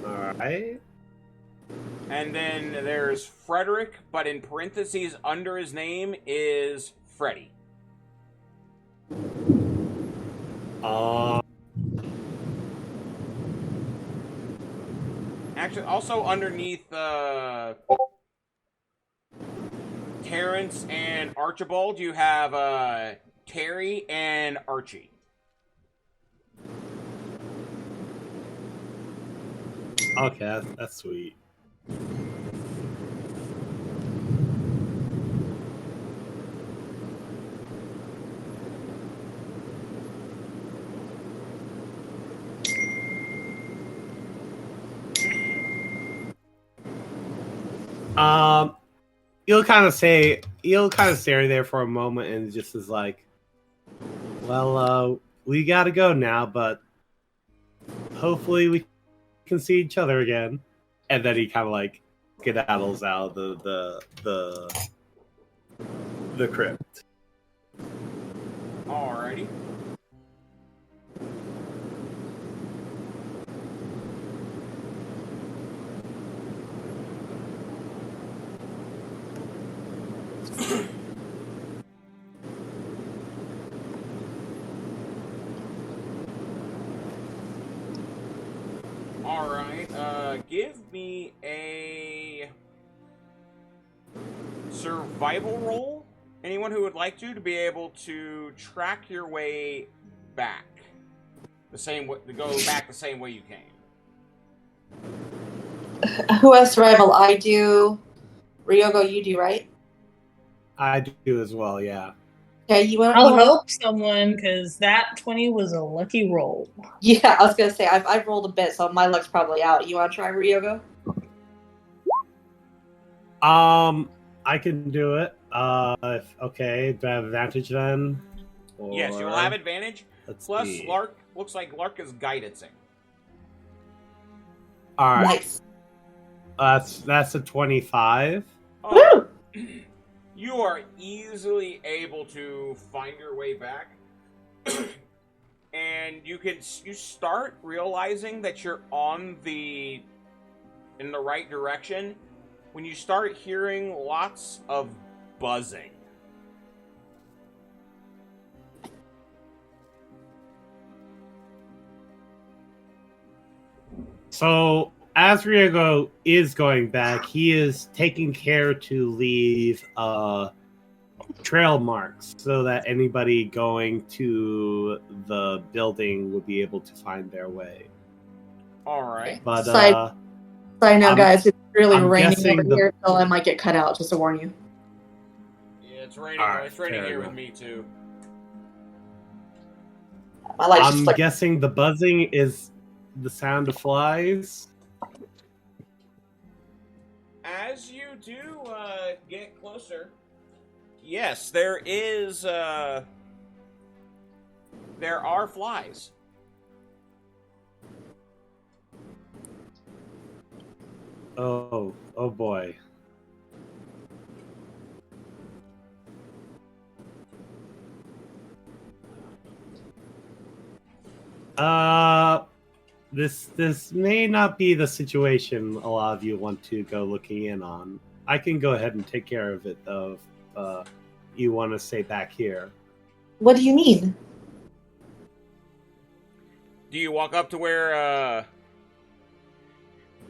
All right. And then there's Frederick, but in parentheses under his name is Freddy. Actually, also underneath Terrence and Archibald, you have Terry and Archie. Okay, that's sweet. He'll kind of stare there for a moment and just is like, well, we gotta go now, but hopefully we can see each other again. and then he kind of like skedaddles out of the crypt. Alrighty. Alright, give me a survival roll. Anyone who would like to be able to track your way back. The same way, to go back the same way you came. Who has survival? I do. Ryogo, you do, right? I do as well, yeah. Okay, you want I'll to help someone because that 20 was a lucky roll. Yeah, I was gonna say I've rolled a bit, so my luck's probably out. You want to try Ryogo? I can do it. Okay, do I have advantage then? Yes, you will have advantage. Let's Plus, see. Lark looks like Lark is guidancing. All right, Nice. that's a 25. Oh, you are easily able to find your way back, and you start realizing that you're in the right direction when you start hearing lots of buzzing. So as Ryogo is going back, he is taking care to leave trail marks so that anybody going to the building would be able to find their way. All right. But Side note, guys, it's really I'm raining guessing over here, so I might get cut out. Just to warn you. Yeah, it's raining. All right, It's raining fair here enough. with me too. My light's I'm just like guessing the buzzing is the sound of flies. As you do get closer, yes, there are flies. Oh boy. This may not be the situation a lot of you want to go looking in on. I can go ahead and take care of it though if you want to stay back here. What do you mean? Do you walk up to where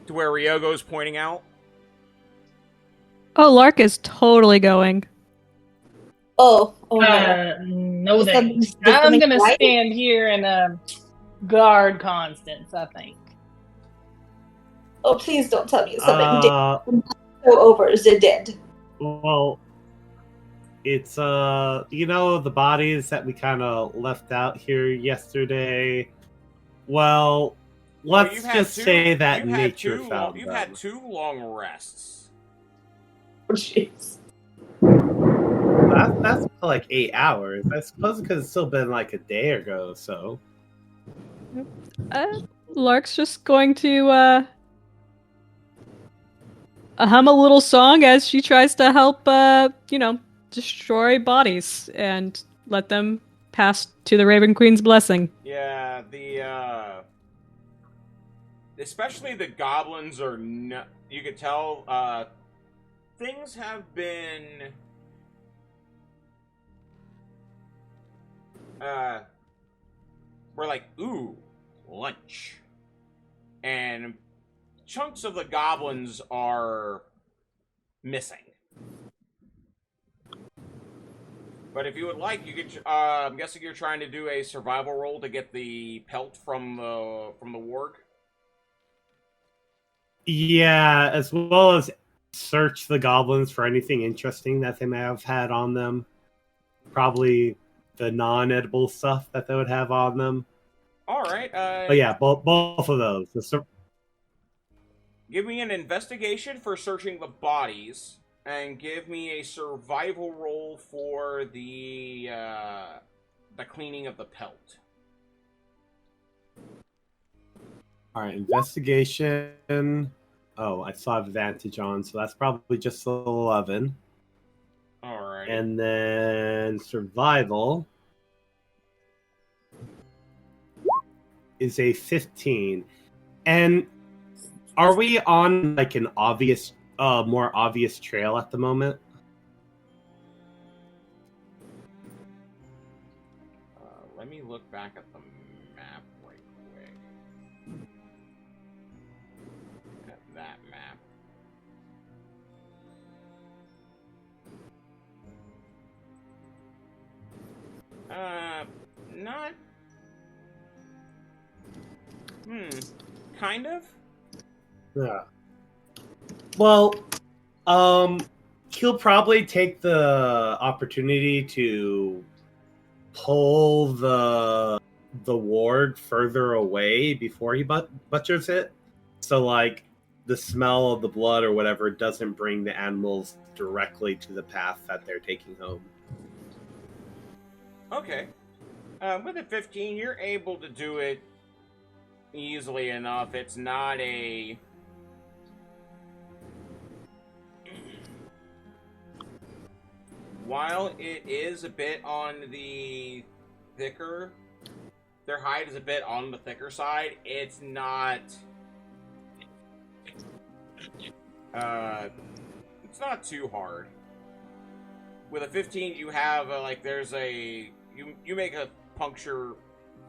Ryogo's pointing out? Oh, Lark is totally going. Oh no. No Is that- thanks. is that I'm gonna right? stand here and guard Constance, I think. Oh, please don't tell me something did go over. Is it dead? Well, it's the bodies that we kind of left out here yesterday. Well, let's you've had just say that nature found You've them. had 2 long rests. Oh, jeez. That's like 8 hours. I suppose because it's still been like a day ago or so. Lark's just going to hum a little song as she tries to help, destroy bodies and let them pass to the Raven Queen's blessing. Yeah, especially the goblins are you could tell things have been we're like, ooh, lunch. And chunks of the goblins are missing. But if you would like, you could. I'm guessing you're trying to do a survival roll to get the pelt from the warg. Yeah, as well as search the goblins for anything interesting that they may have had on them. Probably the non-edible stuff that they would have on them. All right. But yeah, both of those. Give me an investigation for searching the bodies, and give me a survival roll for the cleaning of the pelt. All right, investigation. Oh, I saw advantage on, so that's probably just 11. Alright. And then survival is a 15. And are we on like an obvious, more obvious trail at the moment? Let me look back at the map right quick. At that map. Not. Kind of? Yeah. Well, he'll probably take the opportunity to pull the ward further away before he butchers it. So, like, the smell of the blood or whatever doesn't bring the animals directly to the path that they're taking home. Okay. With a 15, you're able to do it easily enough. It's not a... While it is a bit on the thicker... Their hide is a bit on the thicker side, it's not... it's not too hard. With a 15, you have, there's a... You make a puncture...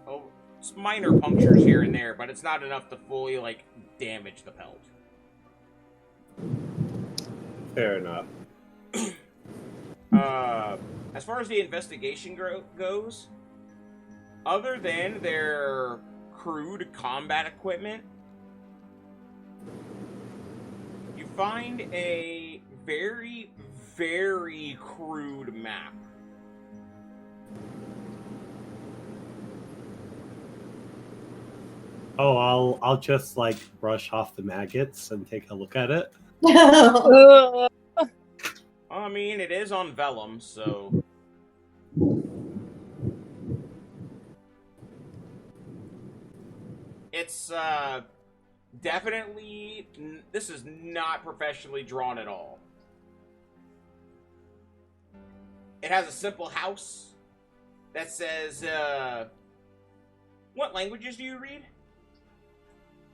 Oh, it's minor punctures here and there, but it's not enough to fully, damage the pelt. Fair enough. As far as the investigation goes, other than their crude combat equipment, you find a very, very crude map. Oh, I'll just brush off the maggots and take a look at it. I mean, it is on vellum, so... It's, definitely... This is not professionally drawn at all. It has a simple house that says, What languages do you read?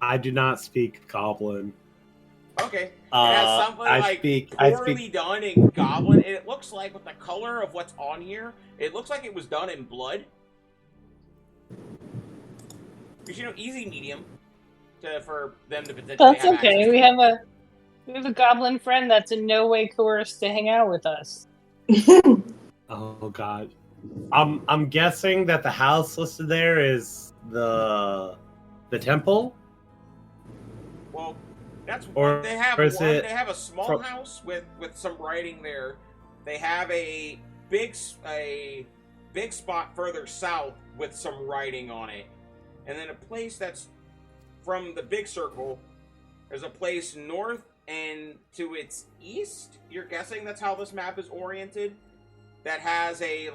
I do not speak Goblin. Okay. It has something poorly done in Goblin, and it looks like with the color of what's on here, it looks like it was done in blood. Because, easy medium for them to potentially That's have okay. access We to. have a goblin friend that's in no way coerced to hang out with us. Oh god. I'm guessing that the house listed there is the temple? Well, that's Or they have is one. it They have a small house with some writing there. They have a big spot further south with some writing on it, and then a place that's from the big circle. There's a place north and to its east. You're guessing that's how this map is oriented. That has a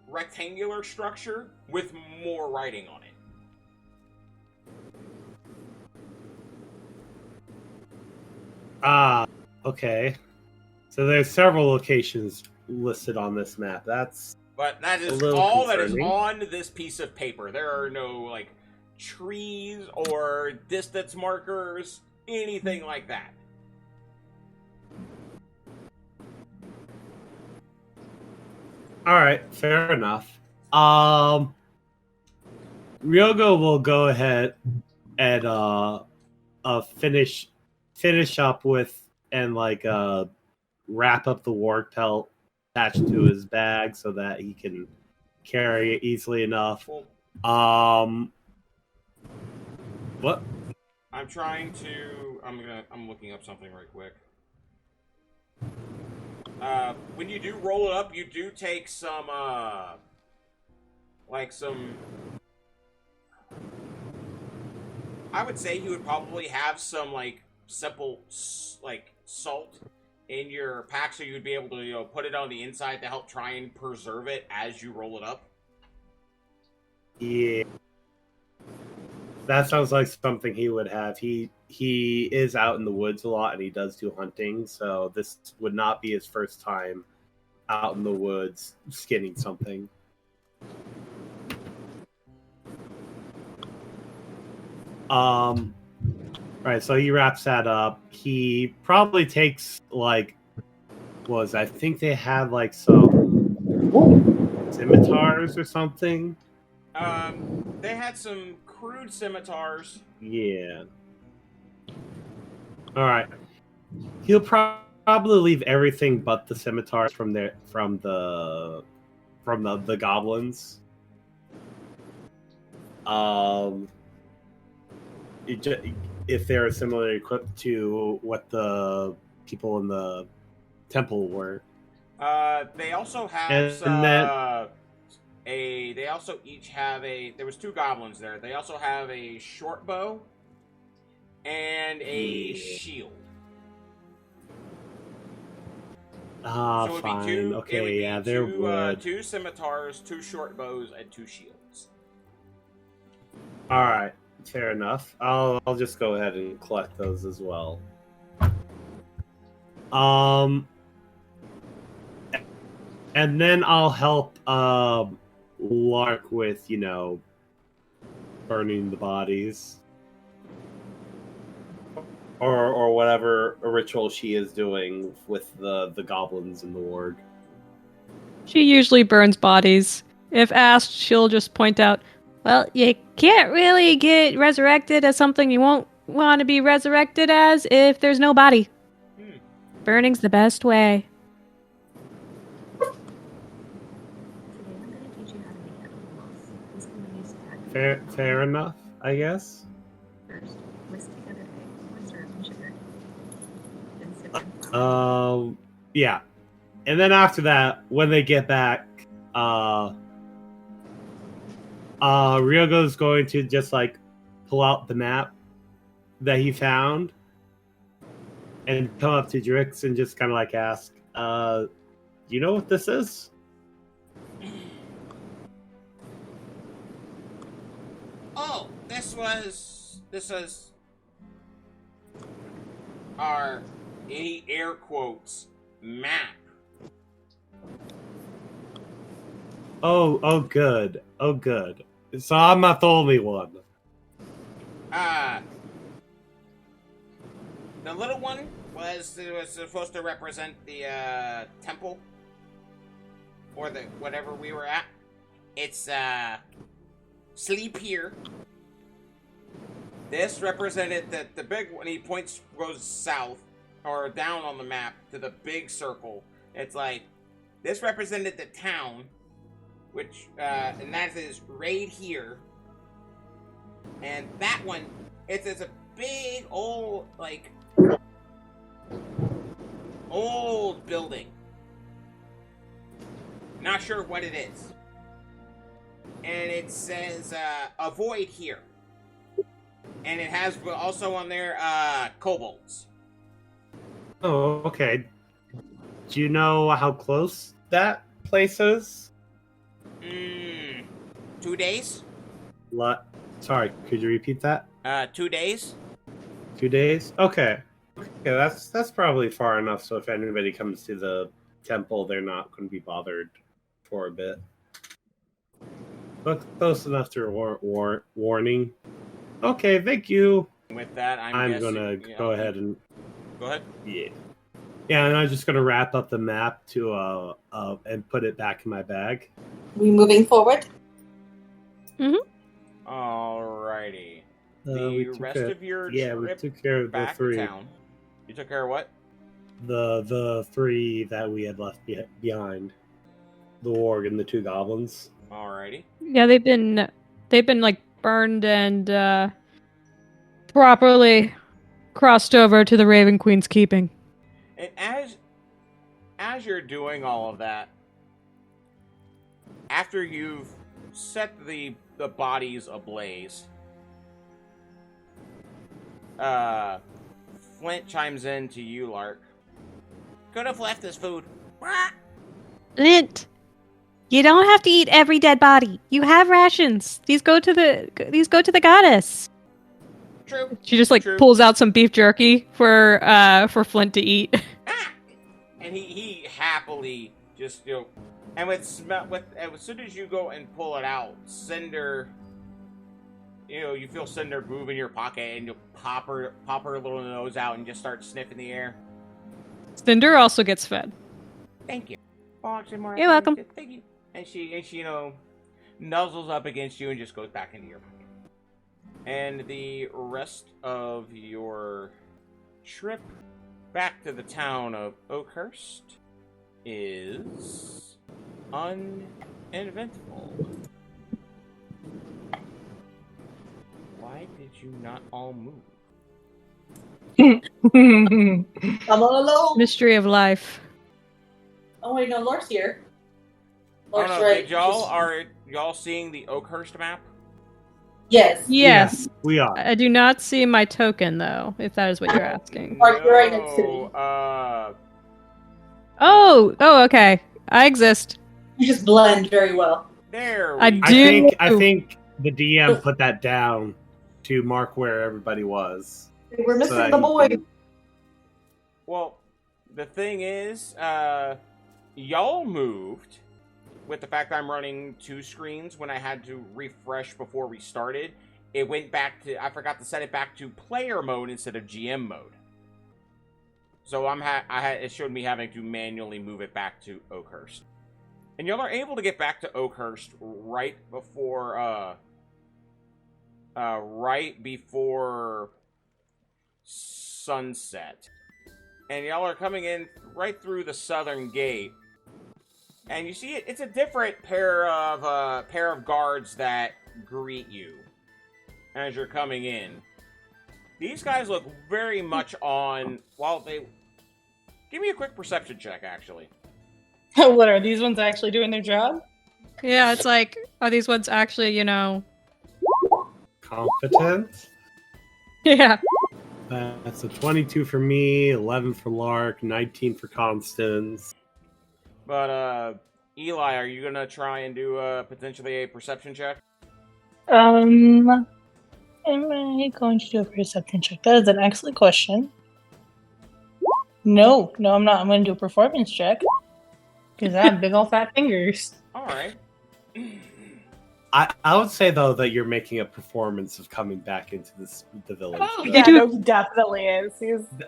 rectangular structure with more writing on it. Ah, okay. So there's several locations listed on this map. But that is little all that is concerning. on this piece of paper. There are no trees or distance markers, anything like that. All right, fair enough. Ryogo will go ahead and finish up with and wrap up the ward pelt attached to his bag so that he can carry it easily enough. What? I'm trying to. I'm looking up something right quick. When you do roll it up, you do take some some. I would say you would probably have some simple salt in your pack, so you would be able to put it on the inside to help try and preserve it as you roll it up. Yeah. That sounds like something he would have. He is out in the woods a lot, and he does do hunting. So this would not be his first time out in the woods skinning something. Right. So he wraps that up. He probably takes I think they had like some scimitars or something. They had some crude scimitars. Yeah. All right. He'll probably leave everything but the scimitars from the goblins. If they're similarly equipped to what the people in the temple were. They also have they also each have there was 2 goblins there. They also have a short bow and a shield. So it would fine. be 2. Okay, it would be yeah, there would. 2 scimitars, 2 short bows, and 2 shields. All right, fair enough. I'll just go ahead and collect those as well. And then I'll help Lark with, burning the bodies. Or whatever ritual she is doing with the goblins in the ward. She usually burns bodies. If asked, she'll just point out, well, you can't really get resurrected as something you won't want to be resurrected as if there's no body. Burning's the best way. Fair enough, I guess. First, whisk together eggs, syrup, and sugar. Then sip Yeah. And then after that, when they get back, Ryogo's going to just pull out the map that he found and come up to Drix and just kind of ask, you know what this is? Oh, this was our, any air quotes, map. Oh, good. Oh, good. So I'm not the only one. The little one was supposed to represent the temple, or the whatever we were at. It's sleep here. This represented the big one. He goes south or down on the map to the big circle. It's this represented the town, which and that is right here. And that one, it's a big old old building. Not sure what it is. And it says avoid here. And it has also on there kobolds. Oh, okay. Do you know how close that place is? 2 days? Sorry, could you repeat that? 2 days? 2 days? Okay. Yeah, that's probably far enough, so if anybody comes to the temple, they're not going to be bothered for a bit. But close enough to warning. Okay, thank you. With that, I'm gonna go ahead and... Go ahead. Yeah. Yeah, and I'm just gonna wrap up the map to and put it back in my bag. We moving forward? Alrighty. We The rest of your we trip took care of the back 3. to town. You took care of what? The 3 that we had left behind. The warg and the 2 goblins. Alrighty. Yeah, they've been burned and properly crossed over to the Raven Queen's keeping. And as you're doing all of that, after you've set the bodies ablaze, Flint chimes in to you, Lark. Could have left this food. Flint, you don't have to eat every dead body. You have rations. These go to the goddess. True. She just like True. pulls out some beef jerky for Flint to eat. And he happily just and as soon as you go and pull it out, Cinder, you feel Cinder move in your pocket, and you'll pop her little nose out and just start sniffing the air. Cinder also gets fed. Thank you. You're welcome. Thank you. And she nuzzles up against you and just goes back into your pocket. And the rest of your trip back to the town of Oakhurst is uneventful. Why did you not all move? I'm all alone. Mystery of life. Oh wait, no, Lord's here. Oh Lord's no, right. are y'all seeing the Oakhurst map? Yes. Yes. We are. I do not see my token though, if that is what you're asking. Mark, you're right next to me. Oh, okay. I exist. You just blend very well. There I we do. go. I think the DM put that down to mark where everybody was. We're missing that the he boy. can- Well, the thing is, y'all moved with the fact that I'm running 2 screens when I had to refresh before we started. It went back to, I forgot to set it back to player mode instead of GM mode. So it showed me having to manually move it back to Oakhurst. And y'all are able to get back to Oakhurst right before sunset. And y'all are coming in right through the southern gate. And you see it's a different pair of guards that greet you as you're coming in. These guys look very much on, give me a quick perception check, actually. What are these ones actually doing their job? Yeah, it's like, are these ones actually, Competent. Yeah. That's a 22 for me, 11 for Lark, 19 for Constance. But, Eli, are you gonna try and do potentially a perception check? Am I going to do a perception check? That is an excellent question. No, I'm not. I'm going to do a performance check. Because I have big old fat fingers. Alright. I would say though that you're making a performance of coming back into the village. Oh, though. yeah, do- no, he definitely is.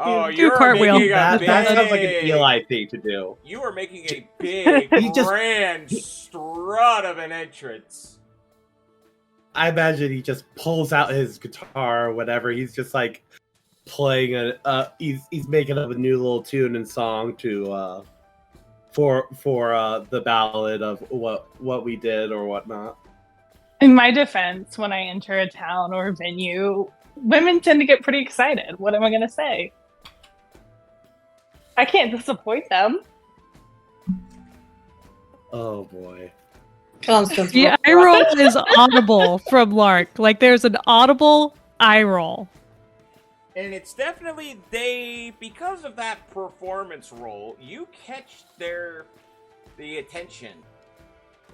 Oh, Do you're cartwheel. making a that big... sounds like an Eli thing to do. You are making a big, He just- grand strut of an entrance. I imagine he just pulls out his guitar or whatever. He's just like playing he's making up a new little tune and song to for the ballad of what we did or whatnot. In my defense, when I enter a town or a venue, women tend to get pretty excited. What am I going to say? I can't disappoint them. Oh boy. Constance. The eye roll is audible from Lark. Like, there's an audible eye roll. And it's definitely because of that performance role, you catch the attention.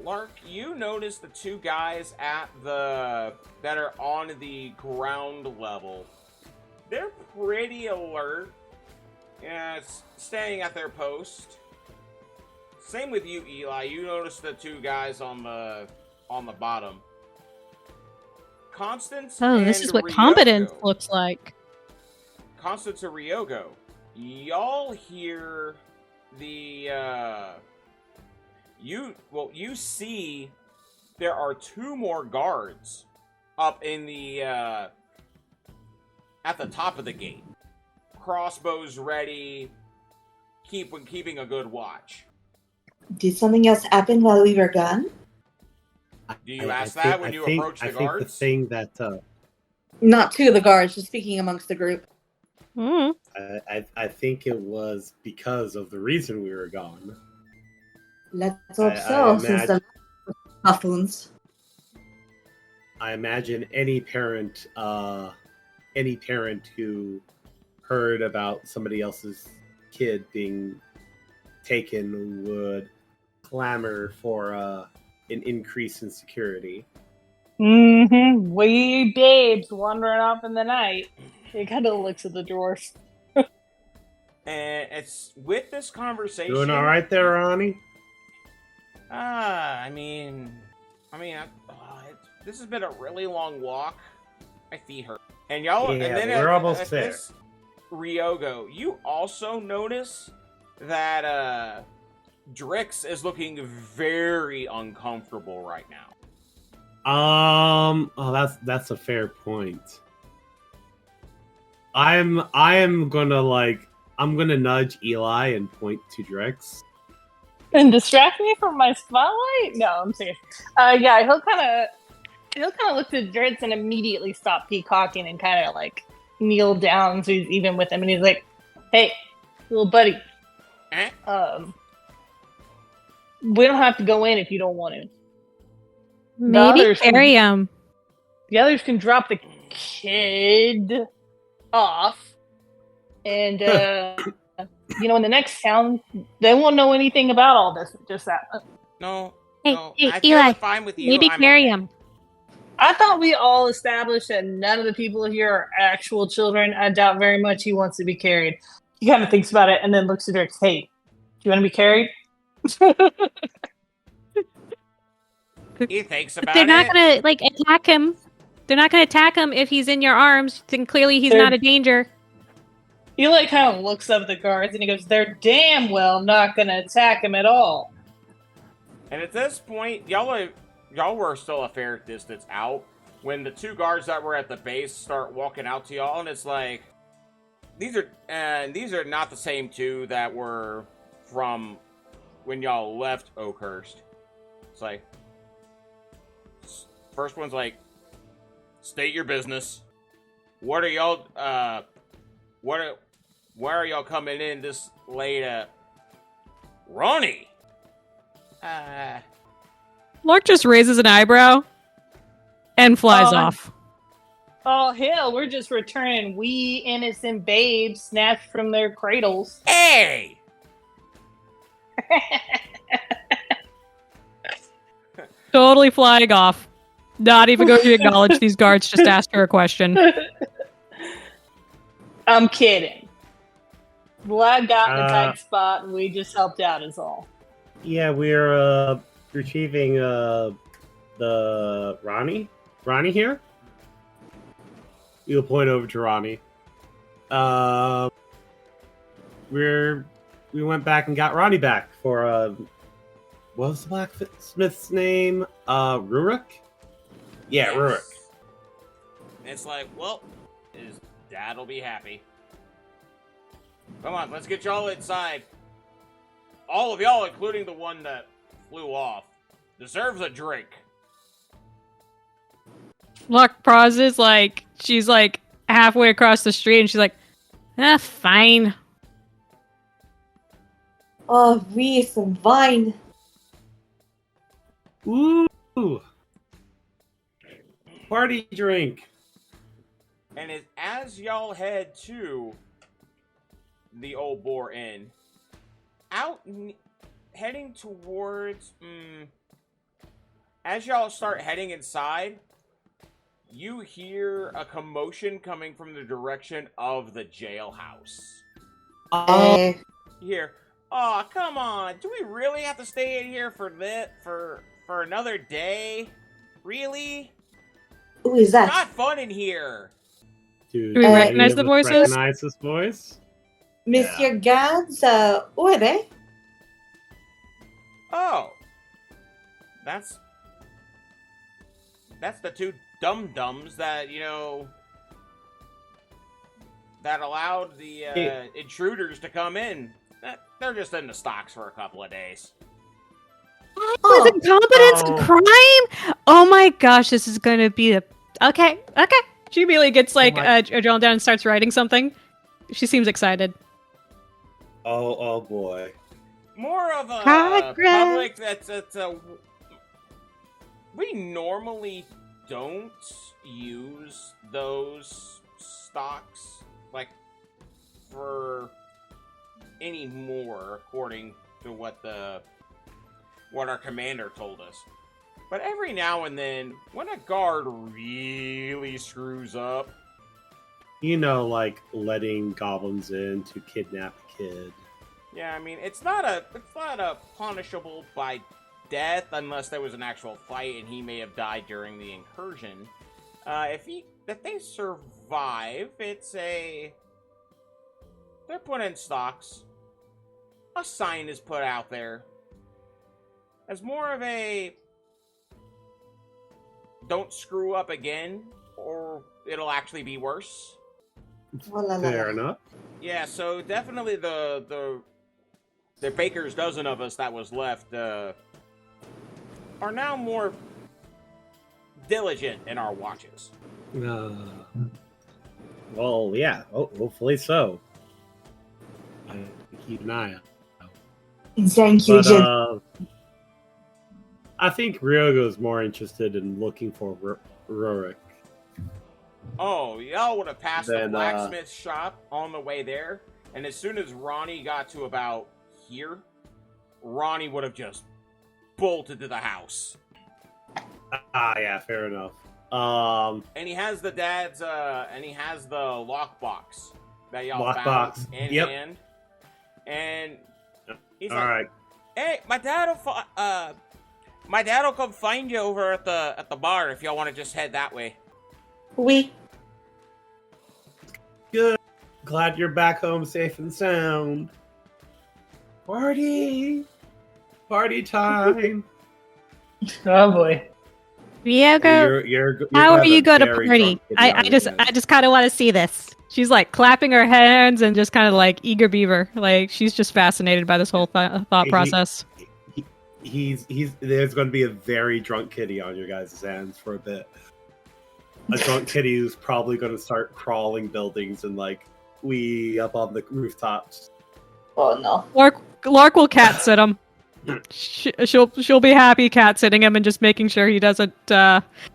Lark, you notice the 2 guys that are on the ground level. They're pretty alert, staying at their post. Same with you, Eli. You notice the 2 guys on the bottom. Constance. Oh, this and is what Ryogo. competence looks like. Constance and Ryogo, y'all hear you see there are 2 more guards up in the at the top of the gate. Crossbows ready, keeping a good watch. Did something else happen while we were gone? Do you ask that when you approach the I think guards? the thing that Not 2 of the guards, just speaking amongst the group. Mm. I think it was because of the reason we were gone. Let's hope I so, since the buffoons. I imagine any parent who heard about somebody else's kid being taken would clamor for an increase in security. Mm-hmm. We babes wandering off in the night. He kind of looks at the dwarf. And it's with this conversation. Doing all right there, Ronnie? This has been a really long walk. My feet hurt. And y'all, Yeah, and then we're almost there. This, Ryogo, you also notice that Drix is looking very uncomfortable right now. That's a fair point. I'm gonna nudge Eli and point to Drix. And distract me from my spotlight? No, I'm serious. Yeah, he'll kind of look at Dritz and immediately stop peacocking and kind of like kneel down so he's even with him, and he's like, "Hey, little buddy, we don't have to go in if you don't want to. Maybe carry him. The others can drop the kid off, and in the next town, they won't know anything about all this. Just that. No. Hey, I feel Eli, fine with you. maybe carry him. I thought we all established that none of the people here are actual children. I doubt very much he wants to be carried. He kind of thinks about it and then looks at Drix. Hey, do you want to be carried? He thinks about it. They're not gonna attack him. They're not gonna attack him if he's in your arms. Then clearly he's not a danger. He kind of looks up at the guards and he goes, "They're damn well not gonna attack him at all." And at this point, y'all were still a fair distance out when the two guards that were at the base start walking out to y'all, and it's like these are not the same two that were from when y'all left Oakhurst. It's like first one's like, state your business. What are y'all why are y'all coming in this late? Ronnie. Lark just raises an eyebrow and flies off. Oh, hell, we're just returning wee innocent babes snatched from their cradles. Hey! Totally flying off. Not even going to acknowledge these guards, just ask her a question. I'm kidding. Vlad got in a tight spot and we just helped out is all. Yeah, we're retrieving the Ronnie here. You'll point over to Ronnie. We went back and got Ronnie back for what was the blacksmith's name? Rurik? Yeah, yes. Rurik. It's like, well, his dad'll be happy. Come on, let's get y'all inside. All of y'all, including the one that flew off, deserves a drink. Luck pauses, she's halfway across the street, and she's like, fine. Oh, we some wine. Ooh. Party drink. And as y'all head to the Old Boar Inn, heading towards, as y'all start heading inside, you hear a commotion coming from the direction of the jailhouse. You hear, "Oh, come on! Do we really have to stay in here for another day? Really? Who is that? It's not fun in here." Dude, do we recognize the voices? Recognize this voice? Monsieur Gads, Ore? Oh, that's the two dum-dums that, that allowed the intruders to come in. They're just in the stocks for a couple of days. Was incompetence a crime? Oh my gosh, this is going to be Okay. She immediately gets a journal down and starts writing something. She seems excited. Oh boy. More of a public that's we normally don't use those stocks for any more, according to what our commander told us. But every now and then, when a guard really screws up, You know, like letting goblins in to kidnap a kid. yeah, I mean, it's not a punishable by death unless there was an actual fight and he may have died during the incursion. If they survive, they're put in stocks. A sign is put out there as more of a don't screw up again, or it'll actually be worse. Fair enough. Yeah, so definitely the baker's dozen of us that was left are now more diligent in our watches. Well, yeah. Hopefully so. I keep an eye out. Thank you, But Jim. I think Ryogo's more interested in looking for Rurik. Oh, y'all would have passed the Then, blacksmith shop on the way there, and as soon as Ronnie got to about here, Ronnie would have just bolted to the house. Yeah, fair enough. And he has the dad's, and he has the lockbox that y'all Lockbox. found in Yep. hand. And he's All like, right. "Hey, my dad'll come find you over at the bar if y'all want to just head that way." We. Good. Glad you're back home safe and sound. Party time. Oh boy. Diego, You're how gonna are you have going to very party? drunk kid I young just again. kind of want to see this. She's like clapping her hands and just kind of like eager beaver. Like she's just fascinated by this whole thought process. He's there's going to be a very drunk kitty on your guys' hands for a bit. A drunk kitty who's probably going to start crawling buildings and like we up on the rooftops. Oh no. Lark will cat sit him. She'll be happy cat sitting him and just making sure he doesn't.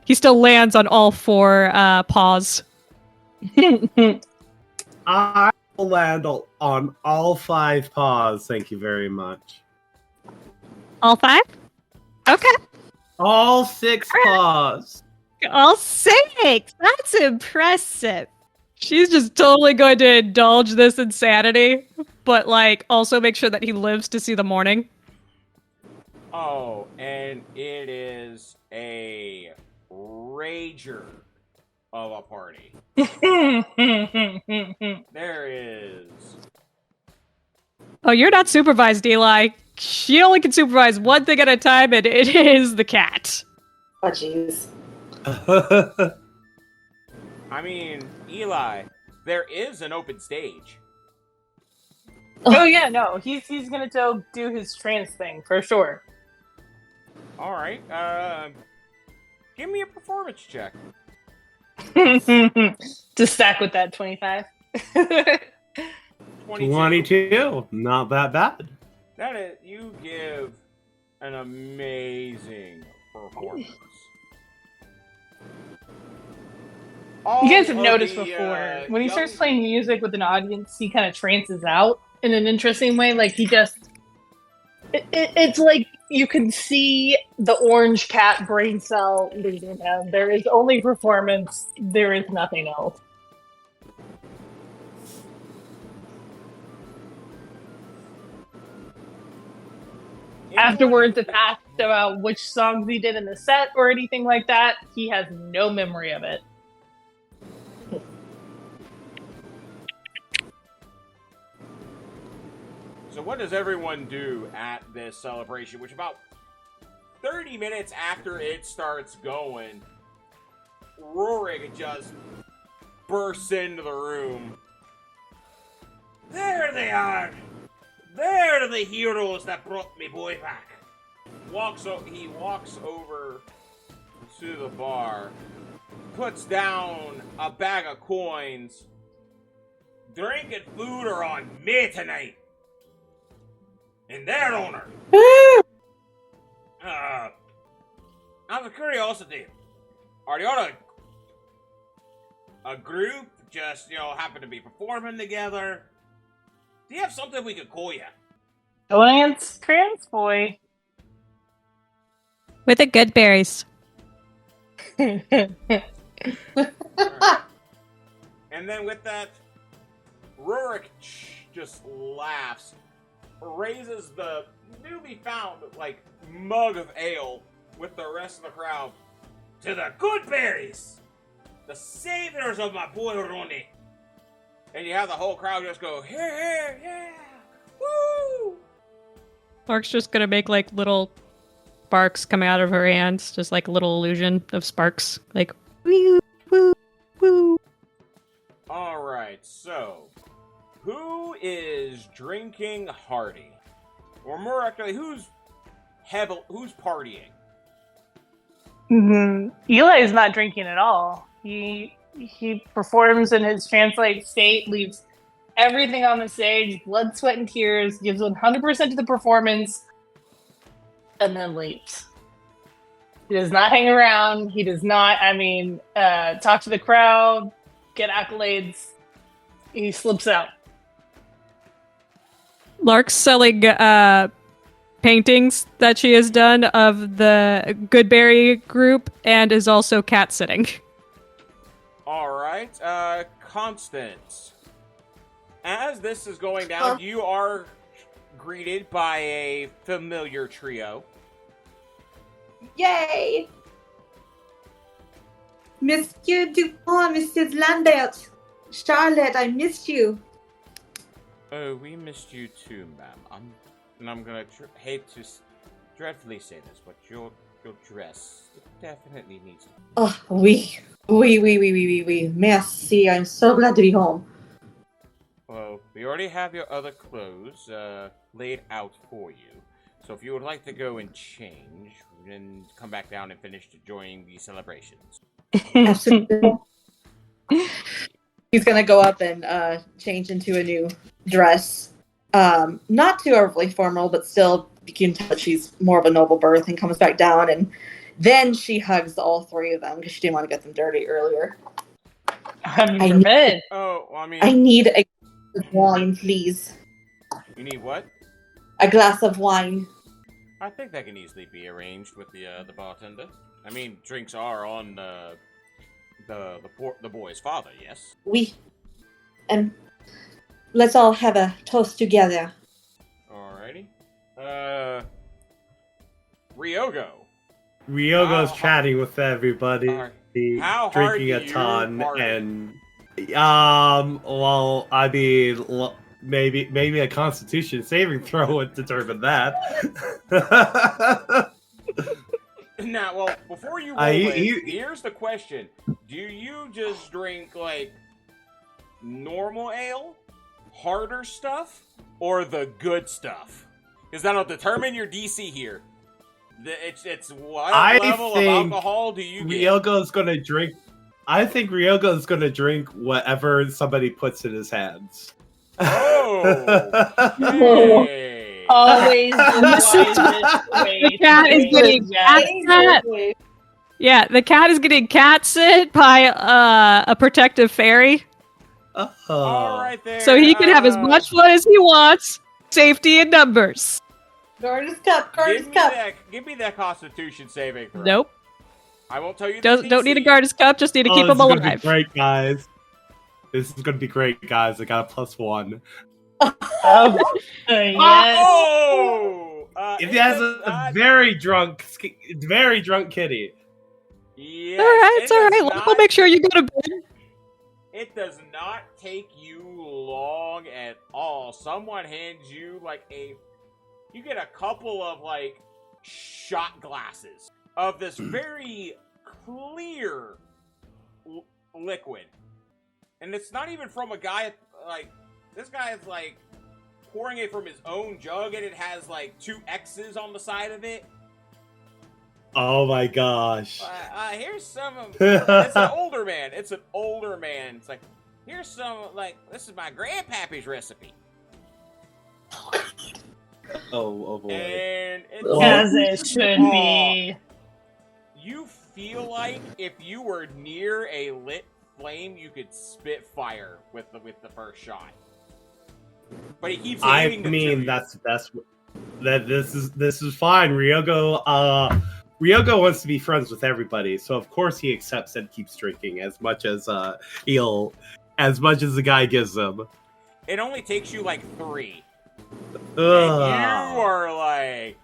He still lands on all four paws. I will land on all 5 paws. Thank you very much. All 5? Okay. All 6 paws. All 6. That's impressive. She's just totally going to indulge this insanity, but like also make sure that he lives to see the morning. Oh, and it is a rager of a party. There is. Oh, you're not supervised, Eli. She only can supervise one thing at a time, and it is the cat. Oh jeez. I mean, Eli, there is an open stage. Oh yeah, no, he's gonna go do his trance thing for sure. All right. Give me a performance check. To stack with that 25. 22. Not that bad. That is, you give an amazing performance. You guys have All of noticed the, before, when he young- starts playing music with an audience, he kind of trances out in an interesting way. Like he just, it's like you can see the orange cat brain cell leaving him. There is only performance. There is nothing else. Afterwards, if asked about which songs he did in the set or anything like that, he has no memory of it. So what does everyone do at this celebration? Which about 30 minutes after it starts going, Rurik just bursts into the room. There they are! They're the heroes that brought me boy back. He walks over to the bar, puts down a bag of coins. Drink and food are on me tonight. And their owner. Out of curiosity, are you all a group just, happen to be performing together? Do you have something we could call you? Lance Trans Boy. With the good berries. Alright. And then with that, Rurik just laughs, raises the newly found, like, mug of ale with the rest of the crowd. To the good berries! The saviors of my boy Ronnie! And you have the whole crowd just go, here, yeah! Woo! Lark's just gonna make, like, little sparks come out of her hands. Just, like, a little illusion of sparks. Like, woo, woo, woo. Alright, so, who is drinking hearty? Or more accurately, who's partying? Eli is not drinking at all. He performs in his translate state, leaves everything on the stage, blood, sweat, and tears, gives 100% to the performance, and then leaves. He does not hang around. He does not, talk to the crowd, get accolades. He slips out. Lark's selling paintings that she has done of the Goodberry group and is also cat sitting. Alright, Constance. As this is going down, you are greeted by a familiar trio. Yay! Monsieur Dupont, Mrs. Lambert, Charlotte, I missed you. Oh, we missed you too, ma'am. I'm gonna hate to dreadfully say this, but your dress definitely needs. Oh, oui. Merci. I'm so glad to be home. Well, we already have your other clothes laid out for you. So if you would like to go and change, then come back down and finish enjoying the celebrations. Absolutely. He's gonna go up and change into a new dress. Not too overly formal, but still you can tell that she's more of a noble birth, and comes back down, and then she hugs all three of them because she didn't want to get them dirty earlier. I need a glass of wine, please. You need what? A glass of wine. I think that can easily be arranged with the bartender. I mean, drinks are on the boy's father, yes? Oui. And let's all have a toast together. Alrighty. Ryogo. Ryogo's chatting with everybody, how drinking hard a do ton, you party? and well, I mean, maybe a Constitution saving throw would determine that. Now, well, before you roll here's the question: do you just drink like normal ale, harder stuff, or the good stuff? Because that'll determine your DC here. It's what level of alcohol do you get? Ryogo's gonna drink. I think Ryogo's gonna drink whatever somebody puts in his hands. Oh, hey. Always the The cat is getting cat sit. Yeah, the cat is getting cat sit by a protective fairy. All right there. So he can have as much fun as he wants. Safety in numbers. Guard his cup. Give me that Constitution saving throw. Nope. I won't tell you. Don't need to guard his cup. Just need to keep him alive. This is gonna be great, guys. This is gonna be great, guys. I got a +1. Yes. Oh! It has a very drunk kitty. Yes, It's all right. We'll make sure you go to bed. It does not take you long at all. Someone hands you you get a couple of shot glasses of this very clear liquid, and it's not even from a guy this guy is pouring it from his own jug, and it has 2 X's on the side of it. Oh my gosh. Here's some of it's an older man. It's here's some this is my grandpappy's recipe. Oh boy. And as it should be. You feel like if you were near a lit flame, you could spit fire with the first shot. But he keeps aiming that's the best. This is fine. Ryogo Ryogo wants to be friends with everybody, so of course he accepts and keeps drinking as much as the guy gives him. It only takes you like 3. Ugh. And you are like,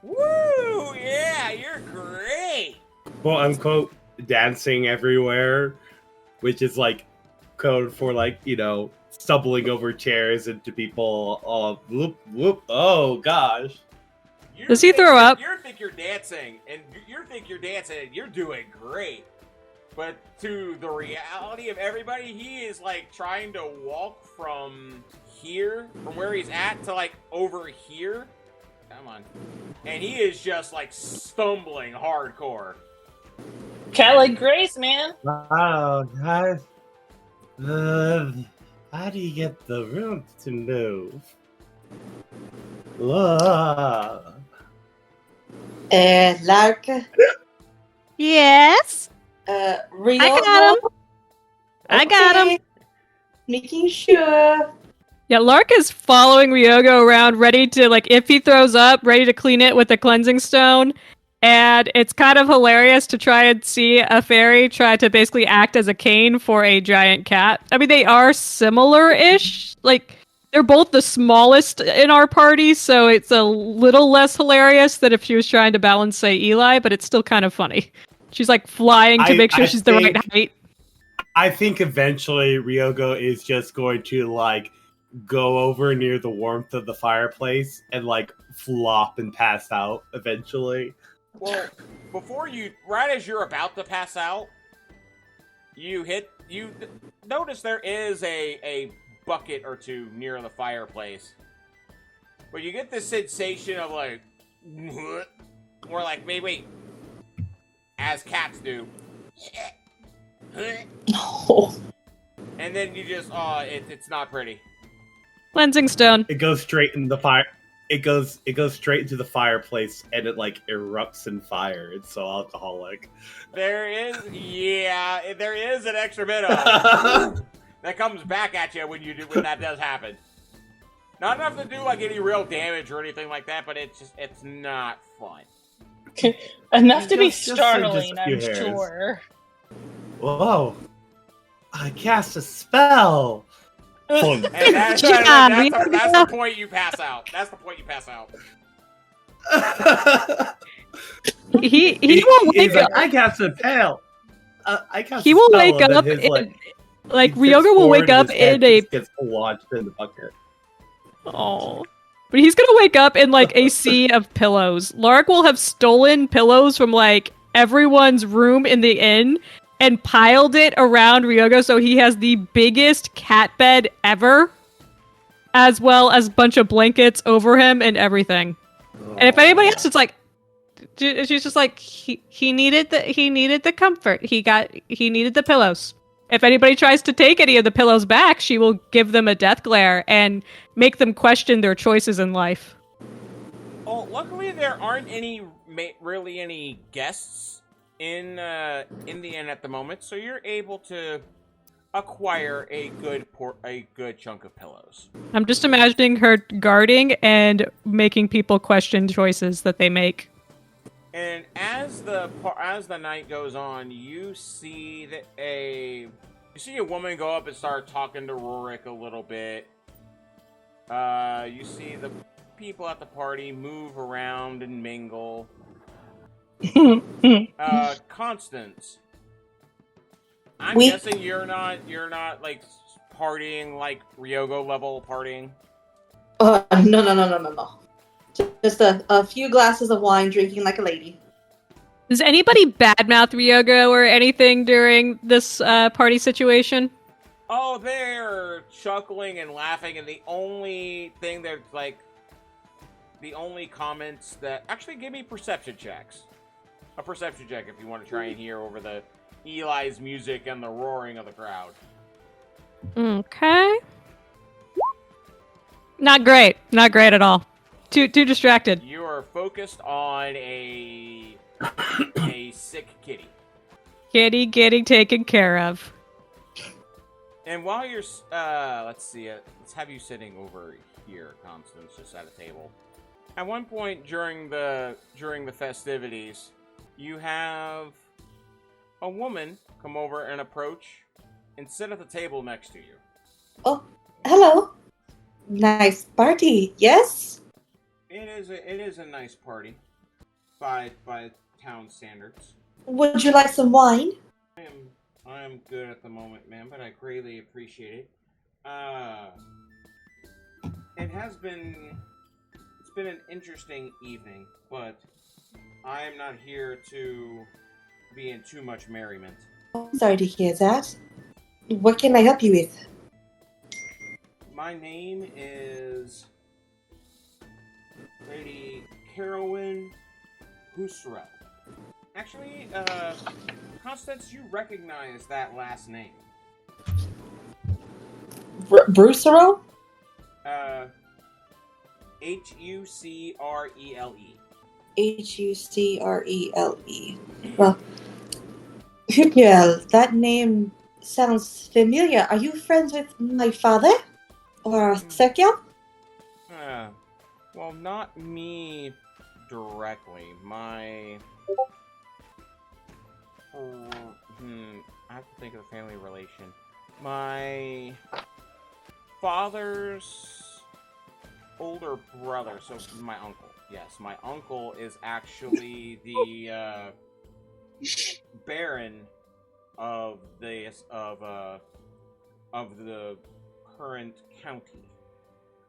woo, yeah, you're great. Quote unquote dancing everywhere, which is like code for like, stumbling over chairs into people. Oh, whoop, whoop. Oh gosh. Does he throw up? You think you're dancing, and you're doing great. But to the reality of everybody, he is like trying to walk from where he's at to like over here. Come on. And he is just like stumbling hardcore. Cat like Grace, man. Wow, guys. How do you get the room to move? Whoa. Lark. Yes. Rio. I got him. Making sure. Yeah, Lark is following Ryogo around, ready to, like, if he throws up, ready to clean it with a cleansing stone. And it's kind of hilarious to try and see a fairy try to basically act as a cane for a giant cat. I mean, they are similar-ish. Like, they're both the smallest in our party, so it's a little less hilarious than if she was trying to balance, say, Eli, but it's still kind of funny. She's, like, flying to make sure she's the right height. I think eventually Ryogo is just going to, like, go over near the warmth of the fireplace and, like, flop and pass out eventually. Well, right as you're about to pass out, you notice there is a bucket or two near the fireplace. But you get this sensation of like, or like, wait, as cats do. No. And then you just, it's not pretty. Cleansing stone. It goes straight in the fire. It goes straight into the fireplace, and it like erupts in fire. It's so alcoholic. There is an extra bit of that comes back at you when that does happen. Not enough to do like any real damage or anything like that, but it's not fun. Enough to be Just startling, a few I'm hairs. sure. Whoa! I cast a spell. And that's the point you pass out. That's the point you pass out. He will wake up. I cast a spell. I cast. He will wake up. Ryogo will wake up in a. Gets launched in the bucket. Oh. But he's gonna wake up in, like, a sea of pillows. Lark will have stolen pillows from, like, everyone's room in the inn and piled it around Ryogo so he has the biggest cat bed ever, as well as a bunch of blankets over him and everything. And if anybody else, it's like, she's just like, he needed the comfort. He needed the pillows. If anybody tries to take any of the pillows back, she will give them a death glare and make them question their choices in life. Oh, luckily there aren't any guests in the inn at the moment, so you're able to acquire a good chunk of pillows. I'm just imagining her guarding and making people question choices that they make. And as the night goes on, you see a woman go up and start talking to Rorik a little bit. You see the people at the party move around and mingle. Constance, I'm guessing you're not like partying like Ryogo level partying. No. Just a few glasses of wine, drinking like a lady. Does anybody badmouth Ryogo or anything during this party situation? Oh, they're chuckling and laughing, and the only comments that actually give me perception checks. A perception check if you want to try and hear over the Eli's music and the roaring of the crowd. Okay. Not great at all. Too distracted. You are focused on a sick kitty. Kitty getting taken care of. And while you're, let's see, let's have you sitting over here, Constance, just at a table. At one point during the festivities, you have a woman come over and approach and sit at the table next to you. Oh, hello. Nice party, yes? It is a nice party by town standards. Would you like some wine? I am good at the moment, ma'am, but I greatly appreciate it. It's been an interesting evening, but I am not here to be in too much merriment. Oh, sorry to hear that. What can I help you with? My name is Lady Carolyn Husserl. Actually, Constance, you recognize that last name. Brucero? Hucrele. Hucrele. Well, Husserl, that name sounds familiar. Are you friends with my father? Or Sergio? Well, not me directly. I have to think of the family relation. My father's older brother, so my uncle. Yes, my uncle is actually the Baron of the current county,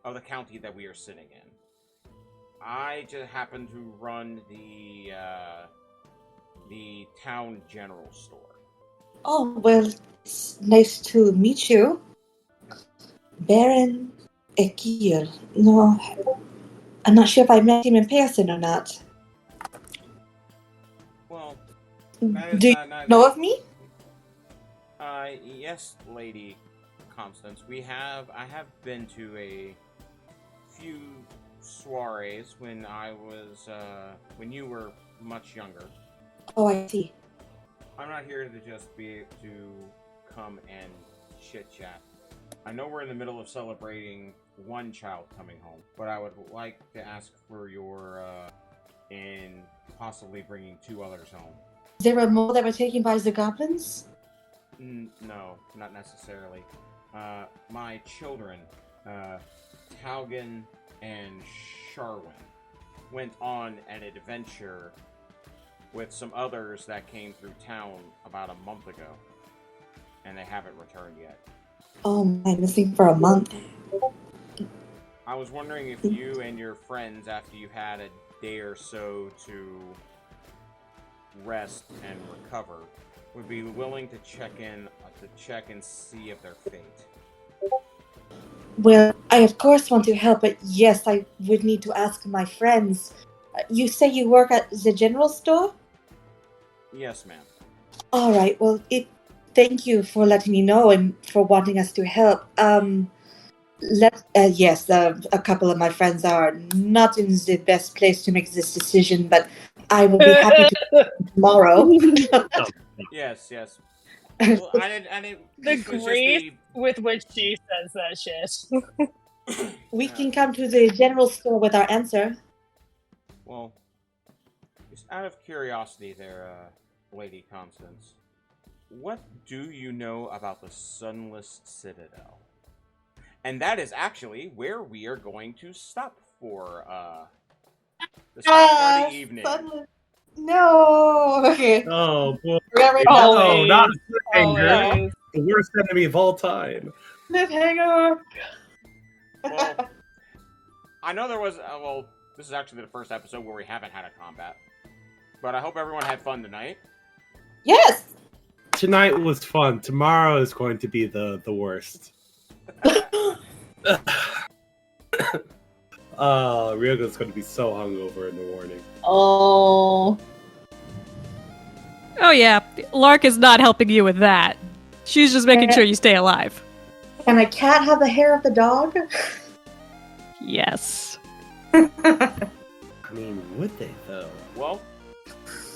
of the county that we are sitting in. I just happen to run the town general store. Oh, well, it's nice to meet you. Baron Ekir. No, I'm not sure if I met him in person or not. Well, Do you know of me? Yes, Lady Constance. I have been to a few soirees when when you were much younger. Oh, I see. I'm not here to just be to come and chit-chat. I know we're in the middle of celebrating one child coming home, but I would like to ask for your in possibly bringing 2 others home. Is there a mole that were taken by the goblins? No, not necessarily. My children, Taugen and Sharwin, went on an adventure with some others that came through town about a month ago, and they haven't returned yet. Oh, my, missing for a month. I was wondering if you and your friends, after you had a day or so to rest and recover, would be willing to check and see if they're fate. Well, I of course want to help, but yes, I would need to ask my friends. You say you work at the general store? Yes, ma'am. All right. Well, thank you for letting me know and for wanting us to help. Yes, a couple of my friends are not in the best place to make this decision, but I will be happy to tomorrow. Yes. Well, I didn't. The this was just grace with which she says that shit. We can come to the general store with our answer. Well, just out of curiosity there, Lady Constance, what do you know about the Sunless Citadel? And that is actually where we are going to stop for the the evening. No. Okay. Oh boy! Always. No, not anger. Always. The worst enemy of all time. Cliffhanger. Well, I know there was. This is actually the first episode where we haven't had a combat, but I hope everyone had fun tonight. Yes. Tonight was fun. Tomorrow is going to be the worst. Ryogo's going to be so hungover in the morning. Oh. Oh yeah, Lark is not helping you with that. She's just making sure you stay alive. Can a cat have the hair of the dog? Yes. I mean, would they though? Well,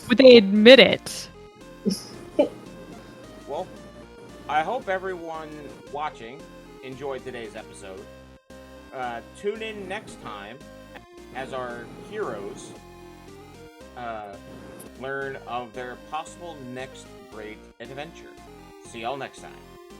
Would they admit it? well, I hope everyone watching enjoyed today's episode. Tune in next time as our heroes learn of their possible next great adventure. See y'all next time.